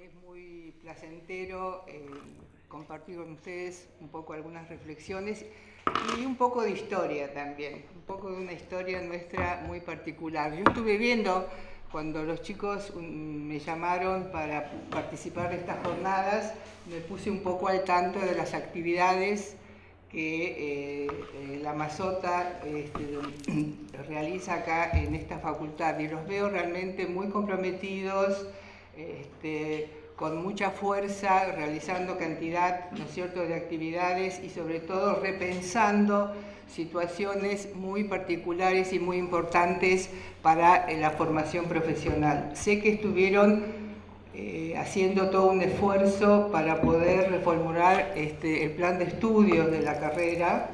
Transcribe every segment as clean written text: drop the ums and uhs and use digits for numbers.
Es muy placentero compartir con ustedes un poco algunas reflexiones y un poco de historia también, un poco de una historia nuestra muy particular. Yo estuve viendo cuando los chicos me llamaron para participar de estas jornadas, me puse un poco al tanto de las actividades que la Masota realiza acá en esta facultad, y los veo realmente muy comprometidos, con mucha fuerza, realizando cantidad, ¿no es cierto?, de actividades y sobre todo repensando situaciones muy particulares y muy importantes para la formación profesional. Sé que estuvieron haciendo todo un esfuerzo para poder reformular el plan de estudios de la carrera,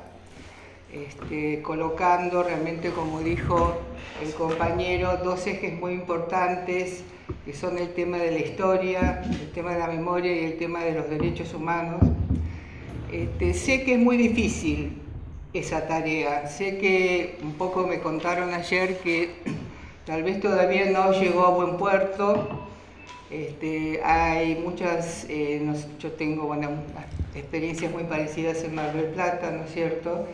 colocando realmente, como dijo el compañero, dos ejes muy importantes, que son el tema de la historia, el tema de la memoria y el tema de los derechos humanos. Sé que es muy difícil esa tarea, sé que un poco me contaron ayer que tal vez todavía no llegó a buen puerto. Hay muchas, yo tengo experiencias muy parecidas en Mar del Plata, ¿no es cierto?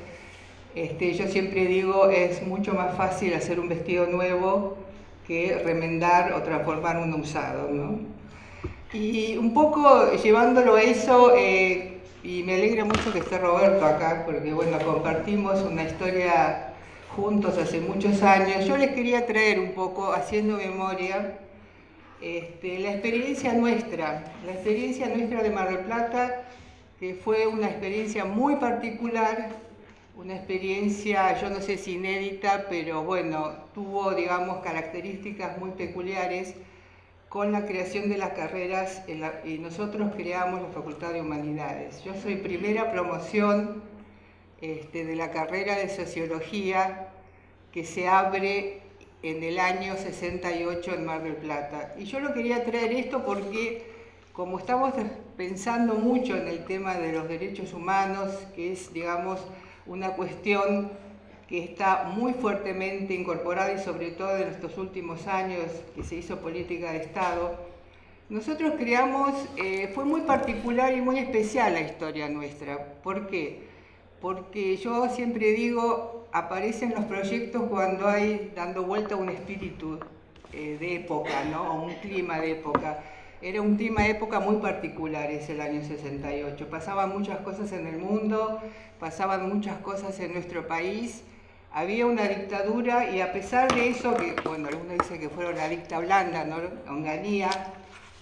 Yo siempre digo, es mucho más fácil hacer un vestido nuevo que remendar o transformar uno usado, ¿no? Y un poco llevándolo a eso, y me alegra mucho que esté Roberto acá, porque bueno, compartimos una historia juntos hace muchos años. Yo les quería traer un poco, haciendo memoria, la experiencia nuestra de Mar del Plata, que fue una experiencia muy particular, una experiencia, yo no sé si inédita, pero bueno, tuvo, digamos, características muy peculiares con la creación de las carreras, y nosotros creamos la Facultad de Humanidades. Yo soy primera promoción de la carrera de Sociología, que se abre en el año 68 en Mar del Plata. Y yo lo quería traer esto porque, como estamos pensando mucho en el tema de los derechos humanos, que es, digamos, una cuestión que está muy fuertemente incorporada, y sobre todo en estos últimos años que se hizo política de Estado, nosotros creamos, fue muy particular y muy especial la historia nuestra. ¿Por qué? Porque yo siempre digo, aparecen los proyectos cuando hay dando vuelta un espíritu de época, ¿no? O un clima de época. Era un clima de época muy particular ese el año 68. Pasaban muchas cosas en el mundo, pasaban muchas cosas en nuestro país. Había una dictadura, y a pesar de eso, que bueno, algunos dicen que fueron la dicta blanda, ¿no? Onganía,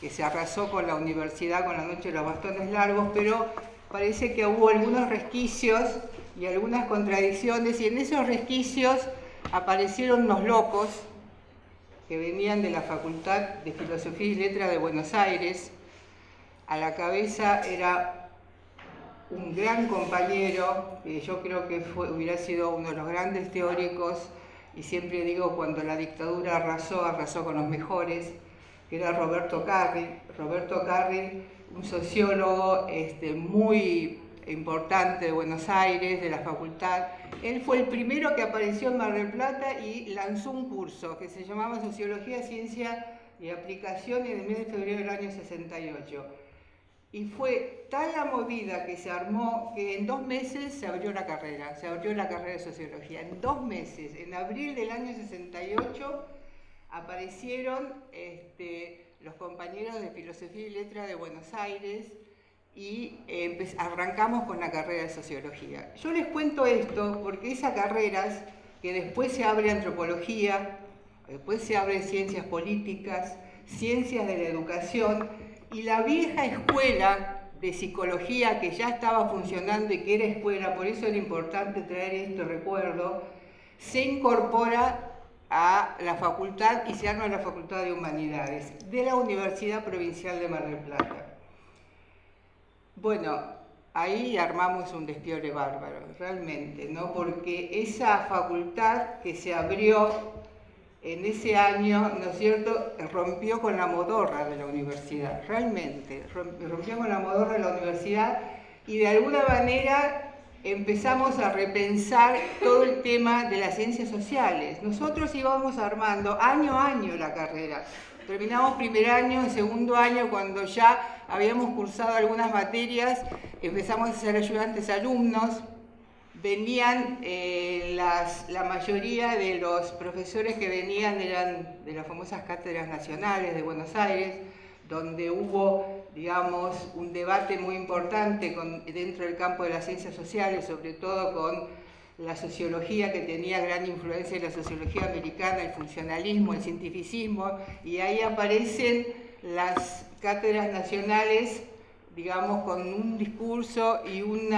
que se arrasó con la universidad con la noche de los bastones largos, pero parece que hubo algunos resquicios y algunas contradicciones, y en esos resquicios aparecieron los locos que venían de la Facultad de Filosofía y Letras de Buenos Aires. A la cabeza era un gran compañero, que yo creo que hubiera sido uno de los grandes teóricos, y siempre digo, cuando la dictadura arrasó con los mejores, que era Roberto Carril. Roberto Carril, un sociólogo muy importante de Buenos Aires, de la facultad. Él fue el primero que apareció en Mar del Plata y lanzó un curso que se llamaba Sociología, Ciencia y Aplicación, en el mes de febrero del año 68. Y fue tal la movida que se armó que en 2 meses se abrió la carrera de Sociología. En 2 meses, en abril del año 68, aparecieron los compañeros de Filosofía y Letras de Buenos Aires, y arrancamos con la carrera de Sociología. Yo les cuento esto porque esas carreras, que después se abre Antropología, después se abre Ciencias Políticas, Ciencias de la Educación, y la vieja escuela de Psicología, que ya estaba funcionando y que era escuela, por eso era importante traer este recuerdo, se incorpora a la facultad y se arma la Facultad de Humanidades de la Universidad Provincial de Mar del Plata. Bueno, ahí armamos un despiole bárbaro, realmente, ¿no? Porque esa facultad que se abrió en ese año, ¿no es cierto?, rompió con la modorra de la universidad, realmente, rompió con la modorra de la universidad, y de alguna manera empezamos a repensar todo el tema de las ciencias sociales. Nosotros íbamos armando año a año la carrera, terminamos primer año, en segundo año, cuando ya habíamos cursado algunas materias, empezamos a ser ayudantes alumnos. Venían, la mayoría de los profesores que venían eran de las famosas cátedras nacionales de Buenos Aires, donde hubo, digamos, un debate muy importante dentro del campo de las ciencias sociales, sobre todo con la sociología, que tenía gran influencia en la sociología americana, el funcionalismo, el cientificismo, y ahí aparecen las cátedras nacionales, digamos, con un discurso y un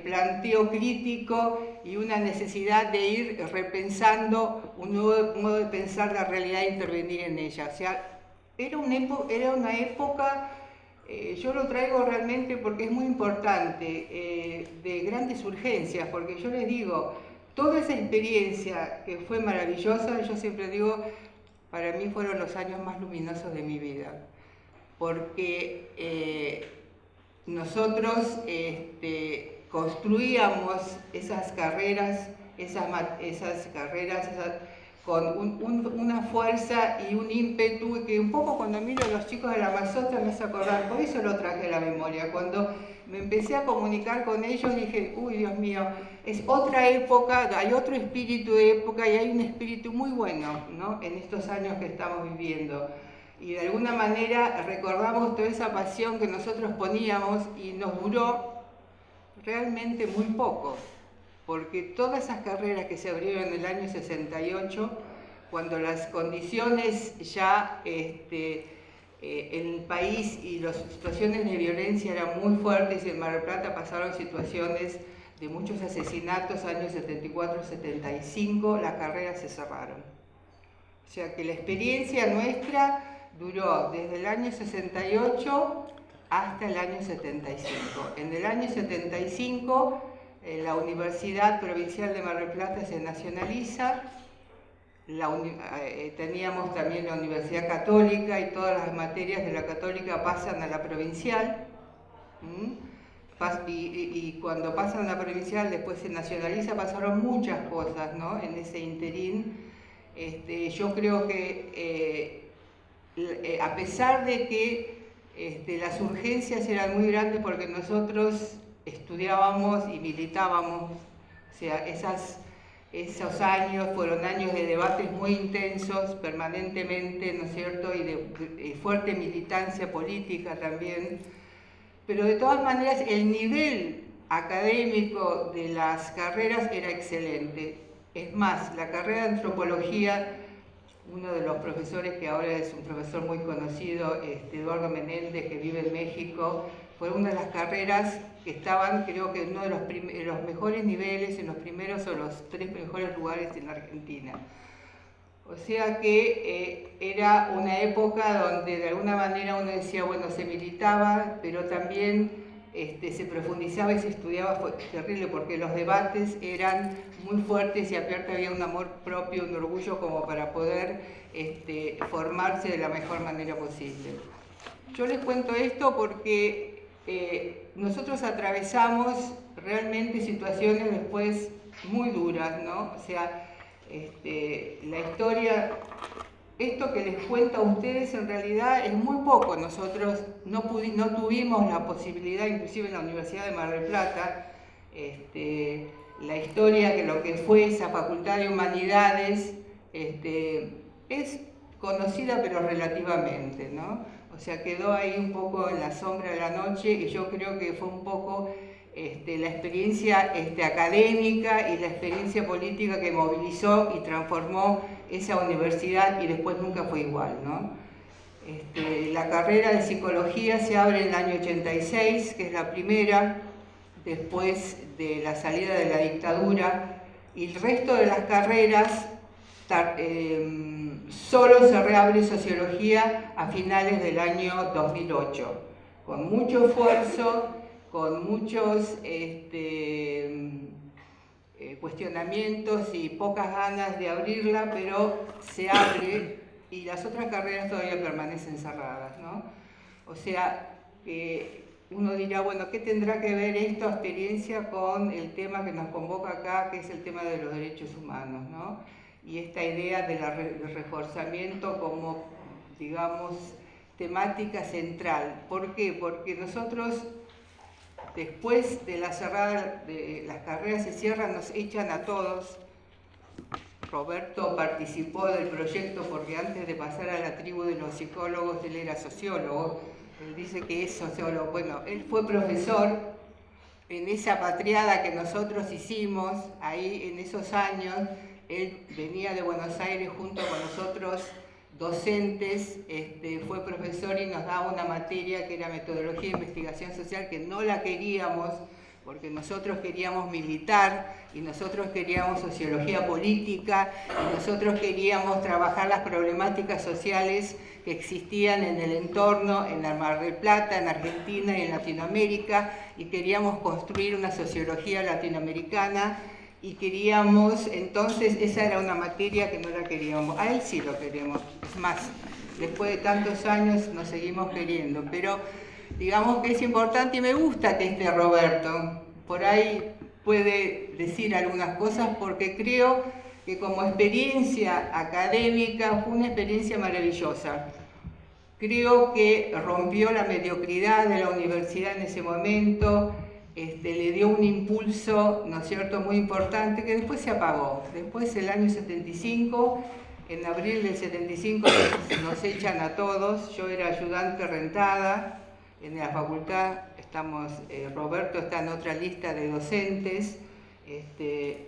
planteo crítico y una necesidad de ir repensando un nuevo modo de pensar la realidad e intervenir en ella. O sea, era una época, yo lo traigo realmente porque es muy importante, de grandes urgencias, porque yo les digo, toda esa experiencia que fue maravillosa, yo siempre digo, para mí fueron los años más luminosos de mi vida, porque nosotros construíamos esas carreras, con una fuerza y un ímpetu que un poco cuando miro a los chicos de la Mazota me hace acordar, por eso lo traje a la memoria. Cuando me empecé a comunicar con ellos dije, uy, Dios mío, es otra época, hay otro espíritu de época y hay un espíritu muy bueno, ¿no?, en estos años que estamos viviendo. Y de alguna manera recordamos toda esa pasión que nosotros poníamos y nos duró realmente muy poco, porque todas esas carreras que se abrieron en el año 68, cuando las condiciones ya en el país y las situaciones de violencia eran muy fuertes, y en Mar del Plata pasaron situaciones de muchos asesinatos, años 74-75, las carreras se cerraron. O sea que la experiencia nuestra duró desde el año 68 hasta el año 75. En el año 75 la Universidad Provincial de Mar del Plata se nacionaliza, teníamos también la Universidad Católica y todas las materias de la Católica pasan a la provincial, y cuando pasan a la provincial después se nacionaliza, pasaron muchas cosas, ¿no?, en ese interín. Yo creo que a pesar de que las urgencias eran muy grandes porque nosotros estudiábamos y militábamos, o sea, esos años fueron años de debates muy intensos permanentemente, ¿no es cierto?, y de fuerte militancia política también, pero de todas maneras el nivel académico de las carreras era excelente. Es más, la carrera de antropología, uno de los profesores que ahora es un profesor muy conocido, Eduardo Menéndez, que vive en México, fue una de las carreras que estaban, creo que en uno de los mejores niveles, en los primeros o los 3 mejores lugares en la Argentina. O sea que era una época donde de alguna manera uno decía, bueno, se militaba, pero también se profundizaba y se estudiaba. Fue terrible porque los debates eran muy fuertes y aparte había un amor propio, un orgullo como para poder formarse de la mejor manera posible. Yo les cuento esto porque nosotros atravesamos realmente situaciones después muy duras, ¿no? O sea, la historia, esto que les cuento a ustedes en realidad es muy poco. Nosotros no tuvimos la posibilidad, inclusive en la Universidad de Mar del Plata, la historia, que lo que fue esa Facultad de Humanidades, es conocida pero relativamente, ¿no? O sea, quedó ahí un poco en la sombra de la noche, y yo creo que fue un poco la experiencia académica y la experiencia política que movilizó y transformó esa universidad, y después nunca fue igual, ¿no? La carrera de psicología se abre en el año 86, que es la primera, después de la salida de la dictadura, y el resto de las carreras solo se reabre sociología a finales del año 2008, con mucho esfuerzo, con muchos cuestionamientos y pocas ganas de abrirla, pero se abre y las otras carreras todavía permanecen cerradas, ¿no? O sea, uno dirá, bueno, ¿qué tendrá que ver esta experiencia con el tema que nos convoca acá, que es el tema de los derechos humanos, ¿no? Y esta idea del reforzamiento como digamos, temática central. ¿Por qué? Porque nosotros, después de la cerrada, de las carreras se cierran, nos echan a todos. Roberto participó del proyecto porque antes de pasar a la tribu de los psicólogos, él era sociólogo. Él dice que es sociólogo. Bueno, él fue profesor en esa patriada que nosotros hicimos, ahí en esos años. Él venía de Buenos Aires junto con nosotros, docentes, fue profesor y nos daba una materia que era metodología de investigación social, que no la queríamos, porque nosotros queríamos militar y nosotros queríamos sociología política y nosotros queríamos trabajar las problemáticas sociales que existían en el entorno, en la Mar del Plata, en Argentina y en Latinoamérica, y queríamos construir una sociología latinoamericana y queríamos, entonces esa era una materia que no la queríamos, a él sí lo queremos, es más, después de tantos años nos seguimos queriendo, pero digamos que es importante y me gusta que esté Roberto, por ahí puede decir algunas cosas porque creo que como experiencia académica fue una experiencia maravillosa. Creo que rompió la mediocridad de la universidad en ese momento, le dio un impulso, ¿no es cierto?, muy importante que después se apagó. Después, el año 75, en abril del 75 nos echan a todos, yo era ayudante rentada en la facultad, Roberto está en otra lista de docentes,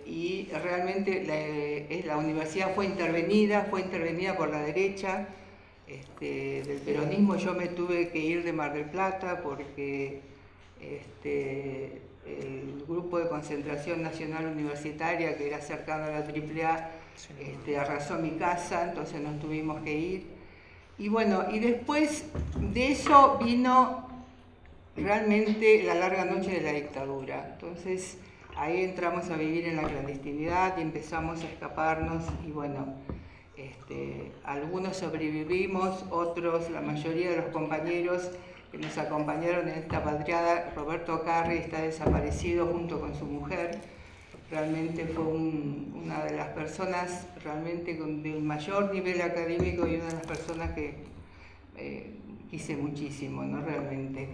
y realmente la universidad fue intervenida por la derecha del peronismo. Yo me tuve que ir de Mar del Plata porque el grupo de concentración nacional universitaria, que era cercano a la AAA, arrasó mi casa, entonces nos tuvimos que ir. Y bueno, y después de eso vino realmente la larga noche de la dictadura. Entonces ahí entramos a vivir en la clandestinidad y empezamos a escaparnos y bueno, algunos sobrevivimos, otros, la mayoría de los compañeros que nos acompañaron en esta patriada, Roberto Carri está desaparecido junto con su mujer. Realmente fue una de las personas realmente de un mayor nivel académico y una de las personas que quise muchísimo, ¿no? Realmente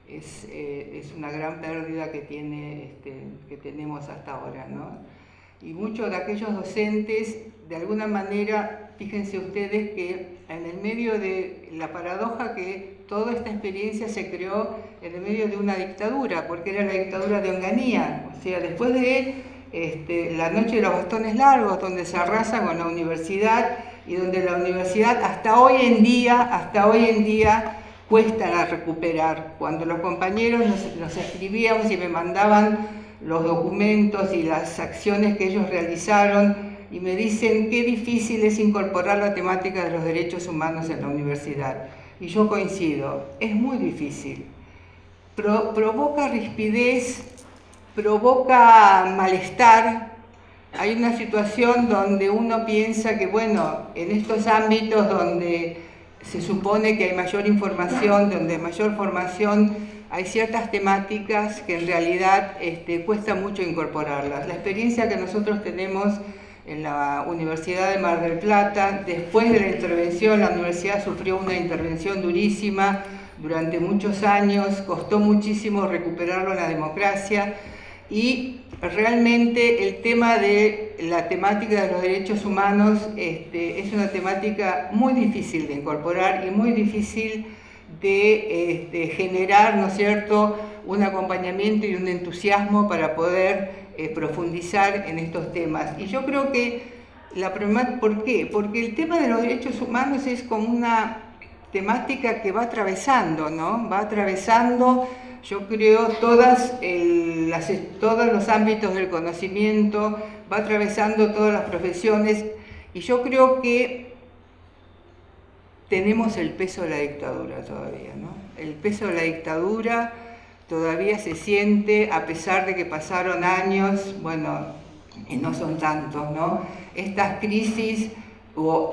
es una gran pérdida que tenemos hasta ahora, ¿no? Y muchos de aquellos docentes, de alguna manera, fíjense ustedes que en el medio de la paradoja que toda esta experiencia se creó en el medio de una dictadura, porque era la dictadura de Onganía, o sea, después de la noche de los bastones largos, donde se arrasa con la universidad y donde la universidad hasta hoy en día cuesta recuperar. Cuando los compañeros nos escribíamos y me mandaban los documentos y las acciones que ellos realizaron y me dicen qué difícil es incorporar la temática de los derechos humanos en la universidad. Y yo coincido, es muy difícil. Provoca rispidez, provoca malestar. Hay una situación donde uno piensa que, bueno, en estos ámbitos donde se supone que hay mayor información, donde hay mayor formación, hay ciertas temáticas que en realidad cuesta mucho incorporarlas. La experiencia que nosotros tenemos en la Universidad de Mar del Plata, después de la intervención, la universidad sufrió una intervención durísima durante muchos años, costó muchísimo recuperarlo en la democracia y realmente el tema de la temática de los derechos humanos es una temática muy difícil de incorporar y muy difícil de generar, ¿no es cierto?, un acompañamiento y un entusiasmo para poder profundizar en estos temas. Y yo creo que ¿por qué? Porque el tema de los derechos humanos es como una temática que va atravesando, ¿no? Va atravesando, yo creo, todos los ámbitos del conocimiento, va atravesando todas las profesiones, y yo creo que tenemos el peso de la dictadura todavía, ¿no? El peso de la dictadura todavía se siente, a pesar de que pasaron años, bueno, y no son tantos, ¿no? Estas crisis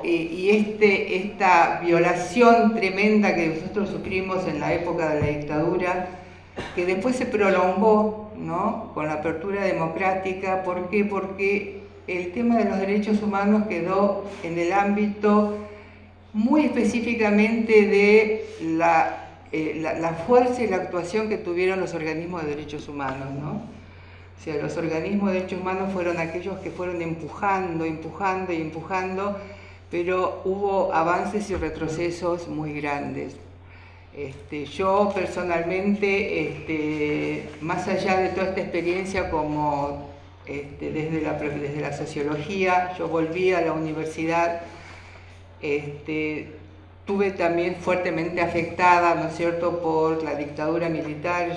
y esta violación tremenda que nosotros sufrimos en la época de la dictadura, que después se prolongó, ¿no?, con la apertura democrática. ¿Por qué? Porque el tema de los derechos humanos quedó en el ámbito muy específicamente de la fuerza y la actuación que tuvieron los organismos de derechos humanos, ¿no? O sea, los organismos de derechos humanos fueron aquellos que fueron empujando, pero hubo avances y retrocesos muy grandes. Yo personalmente, más allá de toda esta experiencia como desde la sociología, yo volví a la universidad, estuve también fuertemente afectada, ¿no es cierto?, por la dictadura militar.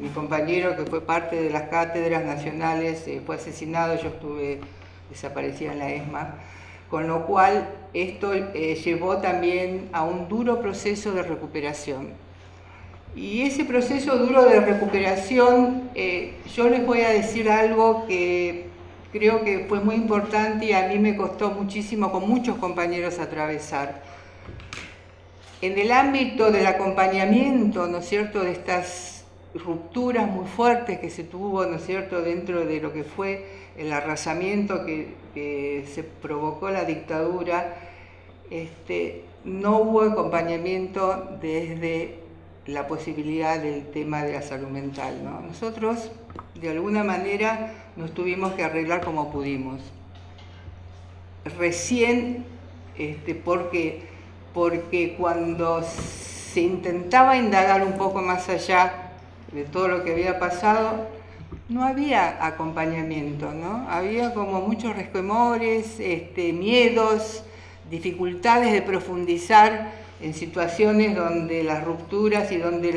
Mi compañero, que fue parte de las cátedras nacionales, fue asesinado, yo estuve desaparecida en la ESMA, con lo cual esto llevó también a un duro proceso de recuperación. Y ese proceso duro de recuperación, yo les voy a decir algo que creo que fue muy importante y a mí me costó muchísimo, con muchos compañeros, atravesar. En el ámbito del acompañamiento, ¿no es cierto?, de estas rupturas muy fuertes que se tuvo, ¿no es cierto?, dentro de lo que fue el arrasamiento que se provocó la dictadura, no hubo acompañamiento desde la posibilidad del tema de la salud mental, ¿no? Nosotros, de alguna manera, nos tuvimos que arreglar como pudimos. Recién, porque cuando se intentaba indagar un poco más allá de todo lo que había pasado, no había acompañamiento, ¿no? Había como muchos resquemores, miedos, dificultades de profundizar en situaciones donde las rupturas y donde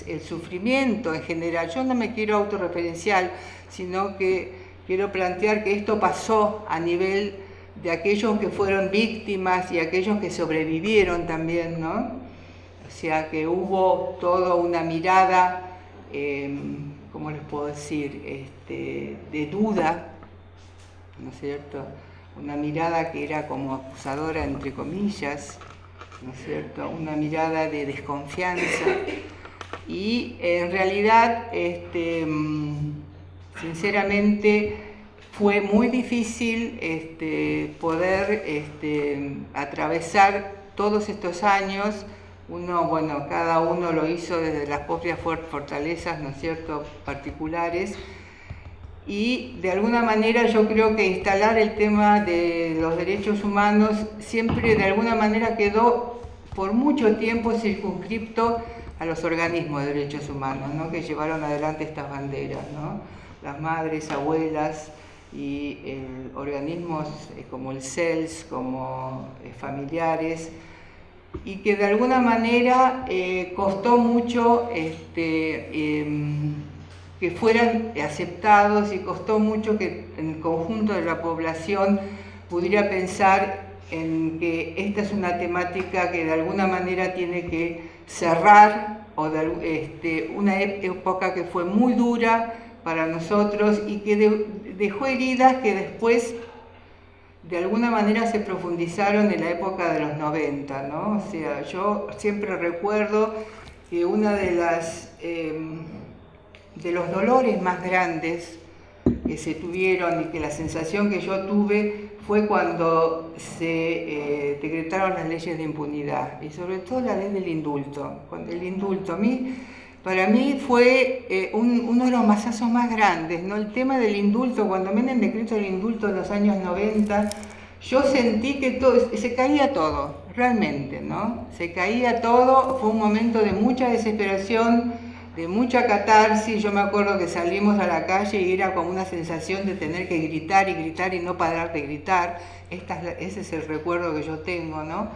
el sufrimiento en general, yo no me quiero autorreferencial, sino que quiero plantear que esto pasó a nivel de aquellos que fueron víctimas y aquellos que sobrevivieron también, ¿no? O sea que hubo toda una mirada, ¿cómo les puedo decir?, de duda, ¿no es cierto? Una mirada que era como acusadora, entre comillas, ¿no es cierto?, una mirada de desconfianza, y en realidad, sinceramente, fue muy difícil poder atravesar todos estos años. Cada uno lo hizo desde las propias fortalezas, ¿no es cierto?, particulares, y de alguna manera yo creo que instalar el tema de los derechos humanos siempre de alguna manera quedó por mucho tiempo circunscripto a los organismos de derechos humanos, ¿no?, que llevaron adelante estas banderas, ¿no? Las madres, abuelas y organismos como el CELS, como familiares, y que de alguna manera costó mucho que fueran aceptados, y costó mucho que el conjunto de la población pudiera pensar en que esta es una temática que de alguna manera tiene que cerrar, o una época que fue muy dura para nosotros y que dejó heridas que después de alguna manera se profundizaron en la época de los 90, ¿no? O sea, yo siempre recuerdo que una de los dolores más grandes que se tuvieron y que la sensación que yo tuve fue cuando se decretaron las leyes de impunidad, y sobre todo la ley del indulto. El indulto para mí fue uno de los masazos más grandes, ¿no? El tema del indulto, cuando Menem decretó el indulto en los años 90, yo sentí que se caía todo, realmente, ¿no? Se caía todo, fue un momento de mucha desesperación, de mucha catarsis. Yo me acuerdo que salimos a la calle y era como una sensación de tener que gritar y gritar y no parar de gritar. Ese es el recuerdo que yo tengo, ¿no?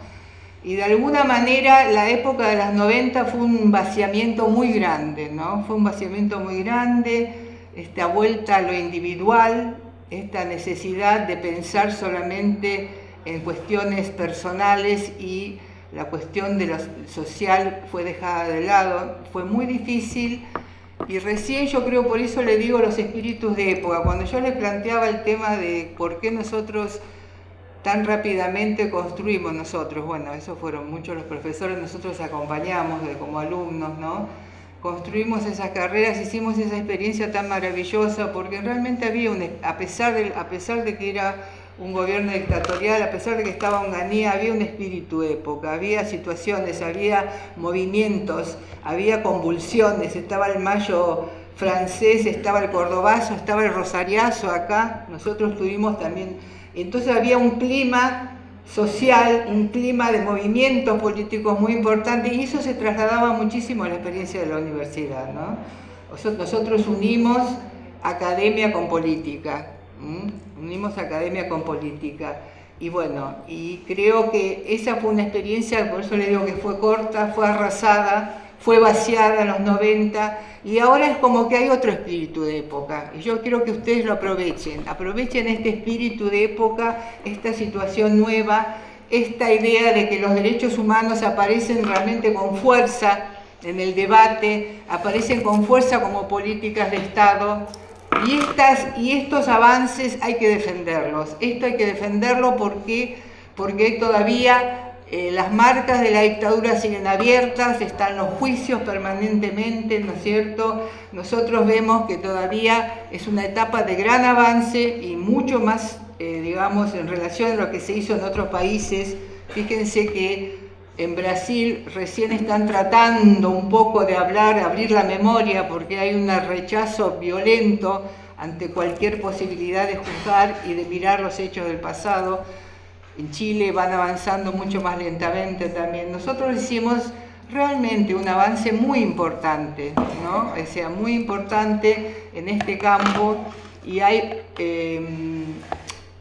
Y de alguna manera la época de los 90 fue un vaciamiento muy grande, ¿no? Fue un vaciamiento muy grande, esta vuelta a lo individual, esta necesidad de pensar solamente en cuestiones personales, y la cuestión de lo social fue dejada de lado. Fue muy difícil, y recién, yo creo, por eso le digo los espíritus de época, cuando yo les planteaba el tema de por qué nosotros tan rápidamente construimos nosotros, bueno, esos fueron muchos los profesores, nosotros acompañamos como alumnos, ¿no? Construimos esas carreras, hicimos esa experiencia tan maravillosa, porque realmente había a pesar de que era un gobierno dictatorial, a pesar de que estaba Onganía, había un espíritu de época, había situaciones, había movimientos, había convulsiones, estaba el Mayo francés, estaba el Cordobazo, estaba el Rosariazo acá, nosotros tuvimos también, entonces había un clima social, un clima de movimientos políticos muy importante, y eso se trasladaba muchísimo a la experiencia de la universidad, ¿no? Nosotros unimos academia con política, unimos academia con política, y bueno, y creo que esa fue una experiencia, por eso le digo que fue corta, fue arrasada, fue vaciada en los 90, y ahora es como que hay otro espíritu de época, y yo quiero que ustedes lo aprovechen este espíritu de época, esta situación nueva, esta idea de que los derechos humanos aparecen realmente con fuerza en el debate, aparecen con fuerza como políticas de Estado, y estos avances hay que defenderlos. Esto hay que defenderlo porque todavía las marcas de la dictadura siguen abiertas, están los juicios permanentemente, ¿no es cierto? Nosotros vemos que todavía es una etapa de gran avance y mucho más, digamos, en relación a lo que se hizo en otros países. Fíjense que en Brasil recién están tratando un poco de hablar, abrir la memoria, porque hay un rechazo violento ante cualquier posibilidad de juzgar y de mirar los hechos del pasado. En Chile van avanzando mucho más lentamente también. Nosotros hicimos realmente un avance muy importante, ¿no? O sea, muy importante en este campo, y hay,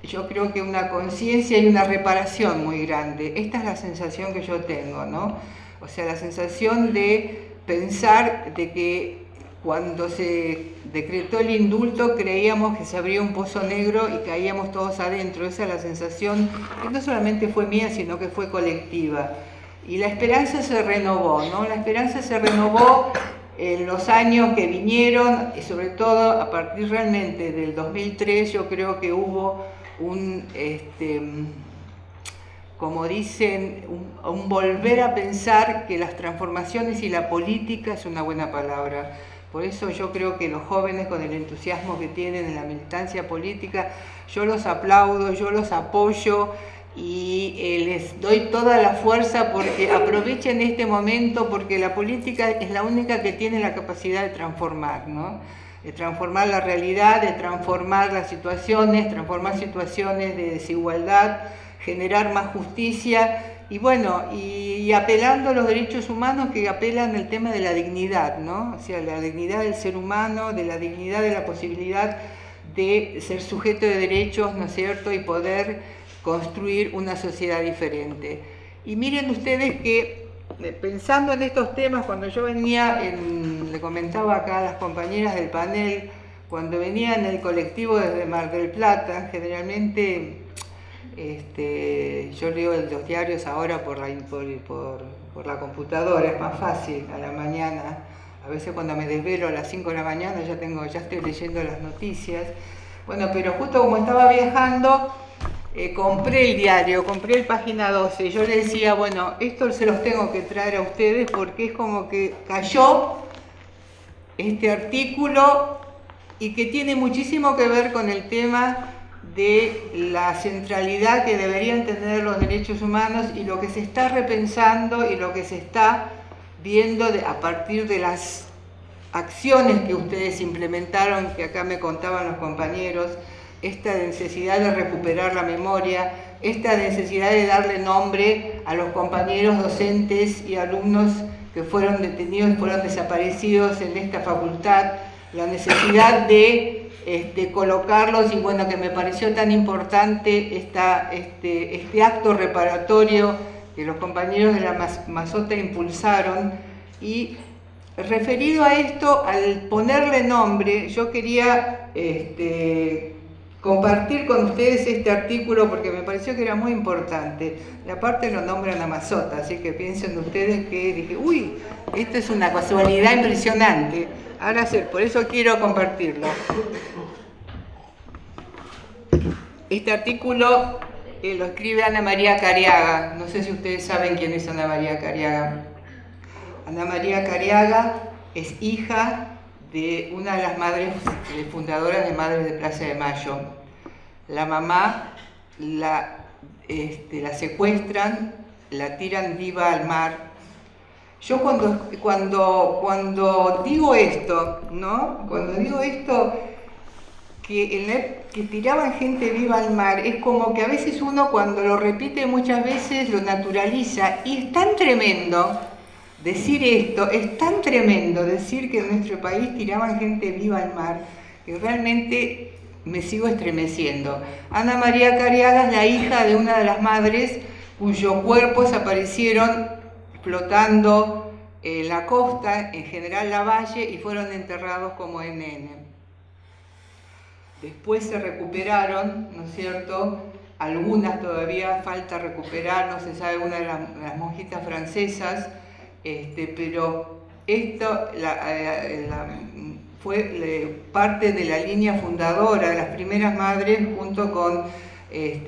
yo creo que una conciencia y una reparación muy grande. Esta es la sensación que yo tengo, ¿no? O sea, la sensación de pensar de que cuando se decretó el indulto creíamos que se abría un pozo negro y caíamos todos adentro. Esa es la sensación que no solamente fue mía, sino que fue colectiva. Y la esperanza se renovó, ¿no? La esperanza se renovó en los años que vinieron, y sobre todo a partir realmente del 2003, yo creo que hubo como dicen, un volver a pensar que las transformaciones y la política es una buena palabra. Por eso yo creo que los jóvenes, con el entusiasmo que tienen en la militancia política, yo los aplaudo, yo los apoyo y les doy toda la fuerza, porque aprovechen este momento, porque la política es la única que tiene la capacidad de transformar, ¿no? De transformar la realidad, de transformar las situaciones, transformar situaciones de desigualdad, generar más justicia, y bueno, y apelando a los derechos humanos, que apelan al tema de la dignidad, ¿no? O sea, la dignidad del ser humano, de la dignidad de la posibilidad de ser sujeto de derechos, ¿no es cierto?, y poder construir una sociedad diferente. Y miren ustedes que, pensando en estos temas, cuando yo venía, le comentaba acá a las compañeras del panel, cuando venía en el colectivo desde Mar del Plata, generalmente yo leo los diarios ahora por la computadora, es más fácil a la mañana. A veces cuando me desvelo a las 5 de la mañana ya estoy leyendo las noticias. Bueno, pero justo como estaba viajando, compré el diario, compré el Página 12. Yo le decía, bueno, esto se los tengo que traer a ustedes porque es como que cayó este artículo y que tiene muchísimo que ver con el tema de la centralidad que deberían tener los derechos humanos y lo que se está repensando y lo que se está viendo a partir de las acciones que ustedes implementaron, que acá me contaban los compañeros, esta necesidad de recuperar la memoria, esta necesidad de darle nombre a los compañeros docentes y alumnos que fueron detenidos y fueron desaparecidos en esta facultad, la necesidad de colocarlos, y bueno, que me pareció tan importante este acto reparatorio que los compañeros de la Mazota impulsaron. Y referido a esto, al ponerle nombre, yo quería compartir con ustedes este artículo porque me pareció que era muy importante. Y aparte lo nombran a Mazota, así que piensen ustedes que dije, uy, esto es una casualidad impresionante. Ahora sí, por eso quiero compartirlo. Este artículo lo escribe Ana María Cariaga. No sé si ustedes saben quién es Ana María Cariaga. Ana María Cariaga es hija de una de las madres fundadoras de Madres de Plaza de Mayo. La mamá la secuestran, la tiran viva al mar. Yo cuando digo esto, ¿no? Cuando digo esto, que tiraban gente viva al mar, es como que a veces uno cuando lo repite muchas veces lo naturaliza, y es tan tremendo decir esto, es tan tremendo decir que en nuestro país tiraban gente viva al mar, que realmente me sigo estremeciendo. Ana María Cariaga es la hija de una de las madres cuyos cuerpos aparecieron flotando en la costa, en General Lavalle, y fueron enterrados como NN. Después se recuperaron, ¿no es cierto? Algunas todavía falta recuperar, no se sabe, una de las monjitas francesas, pero esto fue parte de la línea fundadora de las primeras madres junto con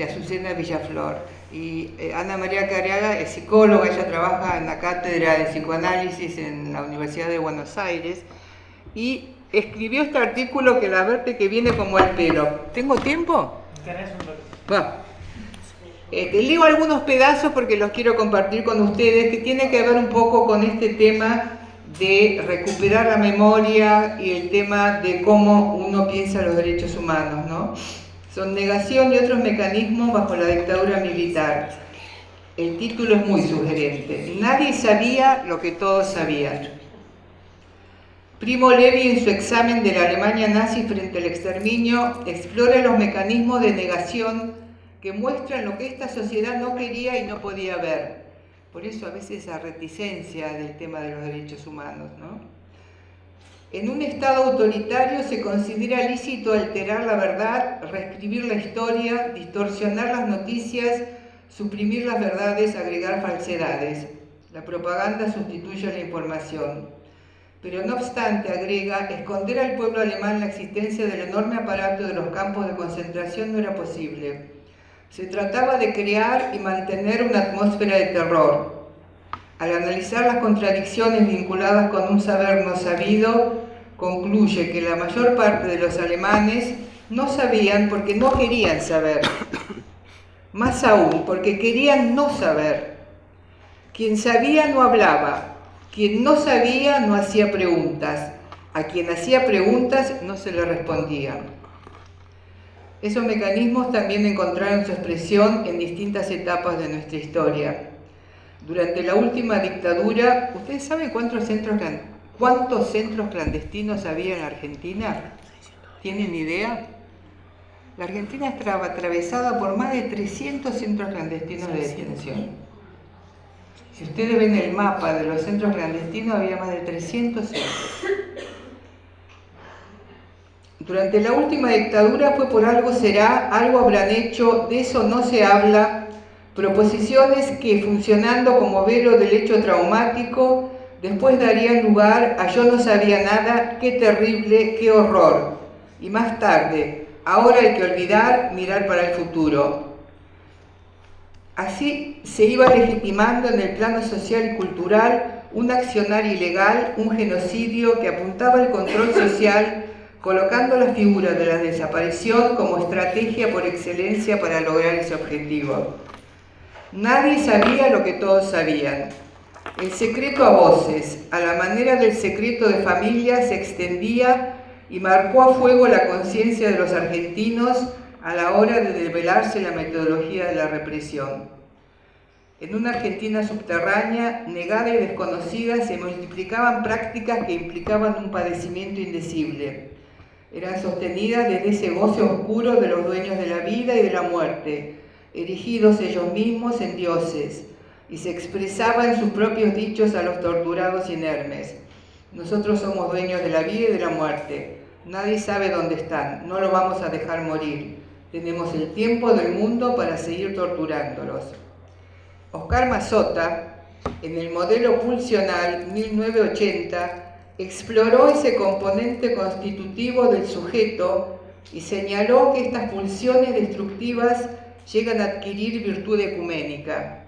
Azucena Villaflor. Y Ana María Cariaga es psicóloga, ella trabaja en la cátedra de psicoanálisis en la Universidad de Buenos Aires y escribió este artículo que la verte que viene como al pelo. ¿Tengo tiempo? Tenés un ratito. Bueno, leo algunos pedazos porque los quiero compartir con ustedes, que tiene que ver un poco con este tema de recuperar la memoria y el tema de cómo uno piensa los derechos humanos, ¿no? Son negación y otros mecanismos bajo la dictadura militar. El título es muy sugerente. Nadie sabía lo que todos sabían. Primo Levi, en su examen de la Alemania nazi frente al exterminio, explora los mecanismos de negación que muestran lo que esta sociedad no quería y no podía ver. Por eso a veces esa reticencia del tema de los derechos humanos, ¿no? En un Estado autoritario se considera lícito alterar la verdad, reescribir la historia, distorsionar las noticias, suprimir las verdades, agregar falsedades. La propaganda sustituye a la información. Pero no obstante, agrega, esconder al pueblo alemán la existencia del enorme aparato de los campos de concentración no era posible. Se trataba de crear y mantener una atmósfera de terror. Al analizar las contradicciones vinculadas con un saber no sabido, concluye que la mayor parte de los alemanes no sabían porque no querían saber. Más aún, porque querían no saber. Quien sabía no hablaba. Quien no sabía no hacía preguntas. A quien hacía preguntas no se le respondía. Esos mecanismos también encontraron su expresión en distintas etapas de nuestra historia. Durante la última dictadura, ¿ustedes saben cuántos centros clandestinos había en la Argentina? ¿Tienen idea? La Argentina estaba atravesada por más de 300 centros clandestinos de detención. Si ustedes ven el mapa de los centros clandestinos, había más de 300 centros. Durante la última dictadura fue por algo será, algo habrán hecho, de eso no se habla, proposiciones que, funcionando como velo del hecho traumático, después darían lugar a yo no sabía nada, qué terrible, qué horror. Y más tarde, ahora hay que olvidar, mirar para el futuro. Así se iba legitimando en el plano social y cultural un accionar ilegal, un genocidio que apuntaba al control social, colocando la figura de la desaparición como estrategia por excelencia para lograr ese objetivo. Nadie sabía lo que todos sabían. El secreto a voces, a la manera del secreto de familia, se extendía y marcó a fuego la conciencia de los argentinos a la hora de develarse la metodología de la represión. En una Argentina subterránea, negada y desconocida, se multiplicaban prácticas que implicaban un padecimiento indecible. Eran sostenidas desde ese goce oscuro de los dueños de la vida y de la muerte, erigidos ellos mismos en dioses, y se expresaba en sus propios dichos a los torturados inermes. Nosotros somos dueños de la vida y de la muerte. Nadie sabe dónde están, no lo vamos a dejar morir. Tenemos el tiempo del mundo para seguir torturándolos. Oscar Mazota, en el modelo pulsional 1980, exploró ese componente constitutivo del sujeto y señaló que estas pulsiones destructivas llegan a adquirir virtud ecuménica,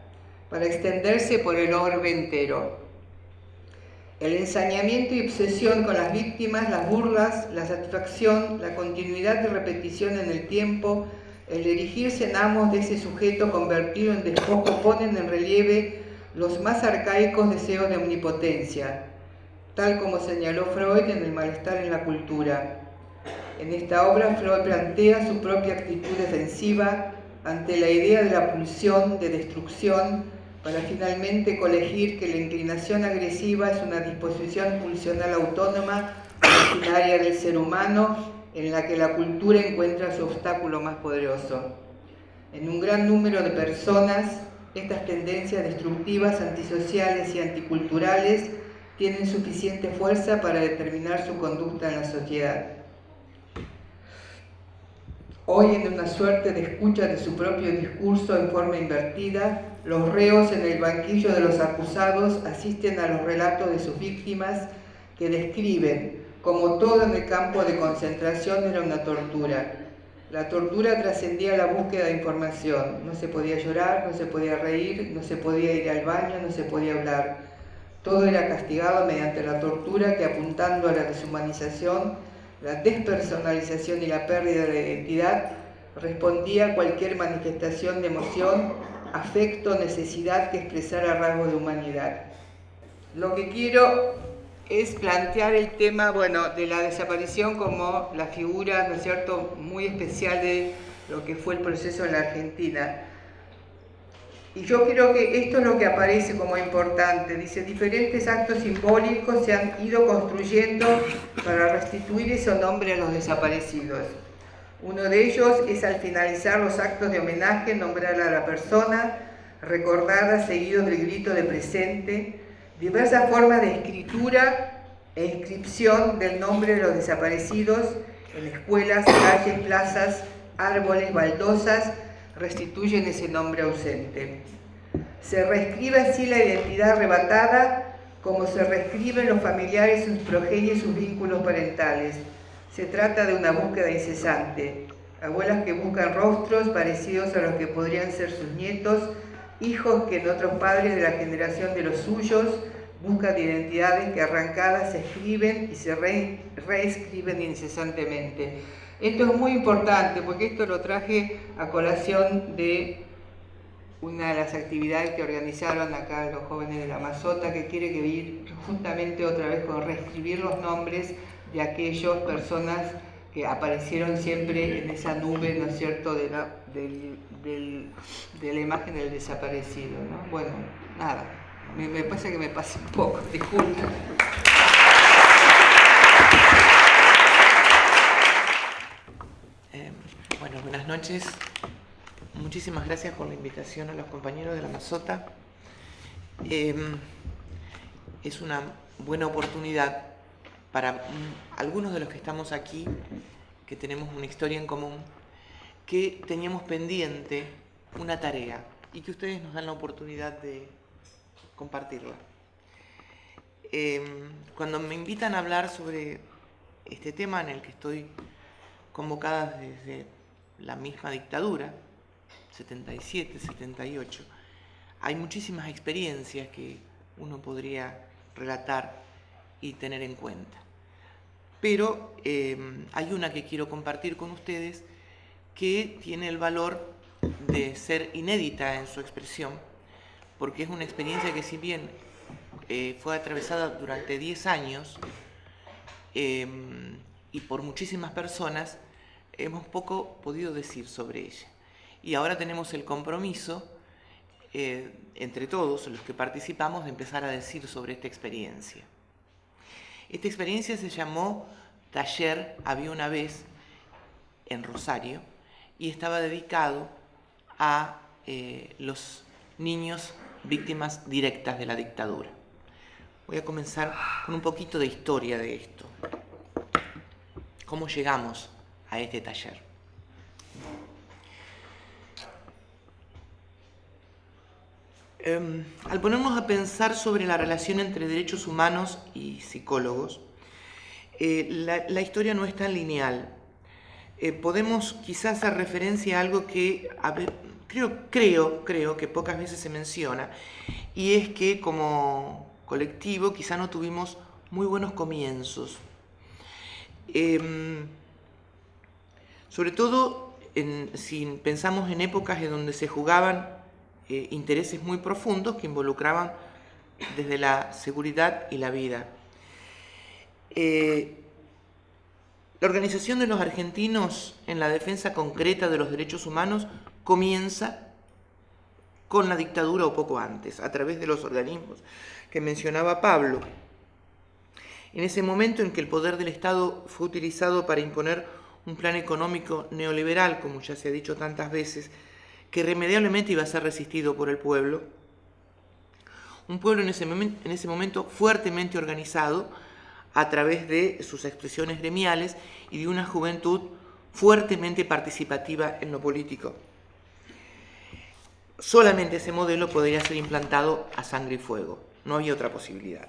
para extenderse por el orbe entero. El ensañamiento y obsesión con las víctimas, las burlas, la satisfacción, la continuidad de repetición en el tiempo, El erigirse en amos de ese sujeto convertido en despojo ponen en relieve los más arcaicos deseos de omnipotencia, tal como señaló Freud en El malestar en la cultura. En esta obra Freud plantea su propia actitud defensiva ante la idea de la pulsión de destrucción para finalmente colegir que la inclinación agresiva es una disposición pulsional autónoma originaria del ser humano en la que la cultura encuentra su obstáculo más poderoso. En un gran número de personas, estas tendencias destructivas, antisociales y anticulturales tienen suficiente fuerza para determinar su conducta en la sociedad. Hoy, en una suerte de escucha de su propio discurso en forma invertida, los reos en el banquillo de los acusados asisten a los relatos de sus víctimas que describen como todo en el campo de concentración era una tortura. La tortura trascendía la búsqueda de información. No se podía llorar, no se podía reír, no se podía ir al baño, no se podía hablar. Todo era castigado mediante la tortura que, apuntando a la deshumanización, la despersonalización y la pérdida de identidad, respondía a cualquier manifestación de emoción, afecto, necesidad que expresara rasgos de humanidad. Lo que quiero es plantear el tema, de la desaparición como la figura, ¿no es cierto?, muy especial de lo que fue el proceso en la Argentina. Y yo creo que esto es lo que aparece como importante. Dice, diferentes actos simbólicos se han ido construyendo para restituir ese nombre a los desaparecidos. Uno de ellos es, al finalizar los actos de homenaje, nombrar a la persona recordada seguido del grito de presente, diversas formas de escritura e inscripción del nombre de los desaparecidos en escuelas, calles, plazas, árboles, baldosas, restituyen ese nombre ausente. Se reescribe así la identidad arrebatada, como se reescriben los familiares, sus progenies, sus vínculos parentales. Se trata de una búsqueda incesante. Abuelas que buscan rostros parecidos a los que podrían ser sus nietos, hijos que en otros padres de la generación de los suyos buscan identidades que arrancadas se escriben y se reescriben incesantemente. Esto es muy importante porque esto lo traje a colación de una de las actividades que organizaron acá los jóvenes de la Mazota, que quiere que ir justamente otra vez con reescribir los nombres de aquellas personas que aparecieron siempre en esa nube, ¿no es cierto?, de la imagen del desaparecido, ¿no? Bueno, nada, me pasa que me pasa un poco, disculpen. Bueno, buenas noches. Muchísimas gracias por la invitación a los compañeros de la Mazota. Es una buena oportunidad para algunos de los que estamos aquí, que tenemos una historia en común, que teníamos pendiente una tarea y que ustedes nos dan la oportunidad de compartirla. Cuando me invitan a hablar sobre este tema en el que estoy convocada desde la misma dictadura, 77, 78, hay muchísimas experiencias que uno podría relatar y tener en cuenta. Pero hay una que quiero compartir con ustedes que tiene el valor de ser inédita en su expresión, porque es una experiencia que, si bien fue atravesada durante 10 años y por muchísimas personas, hemos poco podido decir sobre ella. Y ahora tenemos el compromiso, entre todos los que participamos, de empezar a decir sobre esta experiencia. Esta experiencia se llamó Taller Había una vez en Rosario y estaba dedicado a los niños víctimas directas de la dictadura. Voy a comenzar con un poquito de historia de esto. ¿Cómo llegamos a este taller? Al ponernos a pensar sobre la relación entre derechos humanos y psicólogos, la historia no es tan lineal. Podemos quizás hacer referencia a algo que creo que pocas veces se menciona, y es que como colectivo quizá no tuvimos muy buenos comienzos. Sobre todo si pensamos en épocas en donde se jugaban intereses muy profundos que involucraban desde la seguridad y la vida. La organización de los argentinos en la defensa concreta de los derechos humanos comienza con la dictadura o poco antes, a través de los organismos que mencionaba Pablo. En ese momento en que el poder del Estado fue utilizado para imponer un plan económico neoliberal, como ya se ha dicho tantas veces, que irremediablemente iba a ser resistido por el pueblo, un pueblo en ese momento fuertemente organizado a través de sus expresiones gremiales y de una juventud fuertemente participativa en lo político. Solamente ese modelo podría ser implantado a sangre y fuego, no había otra posibilidad.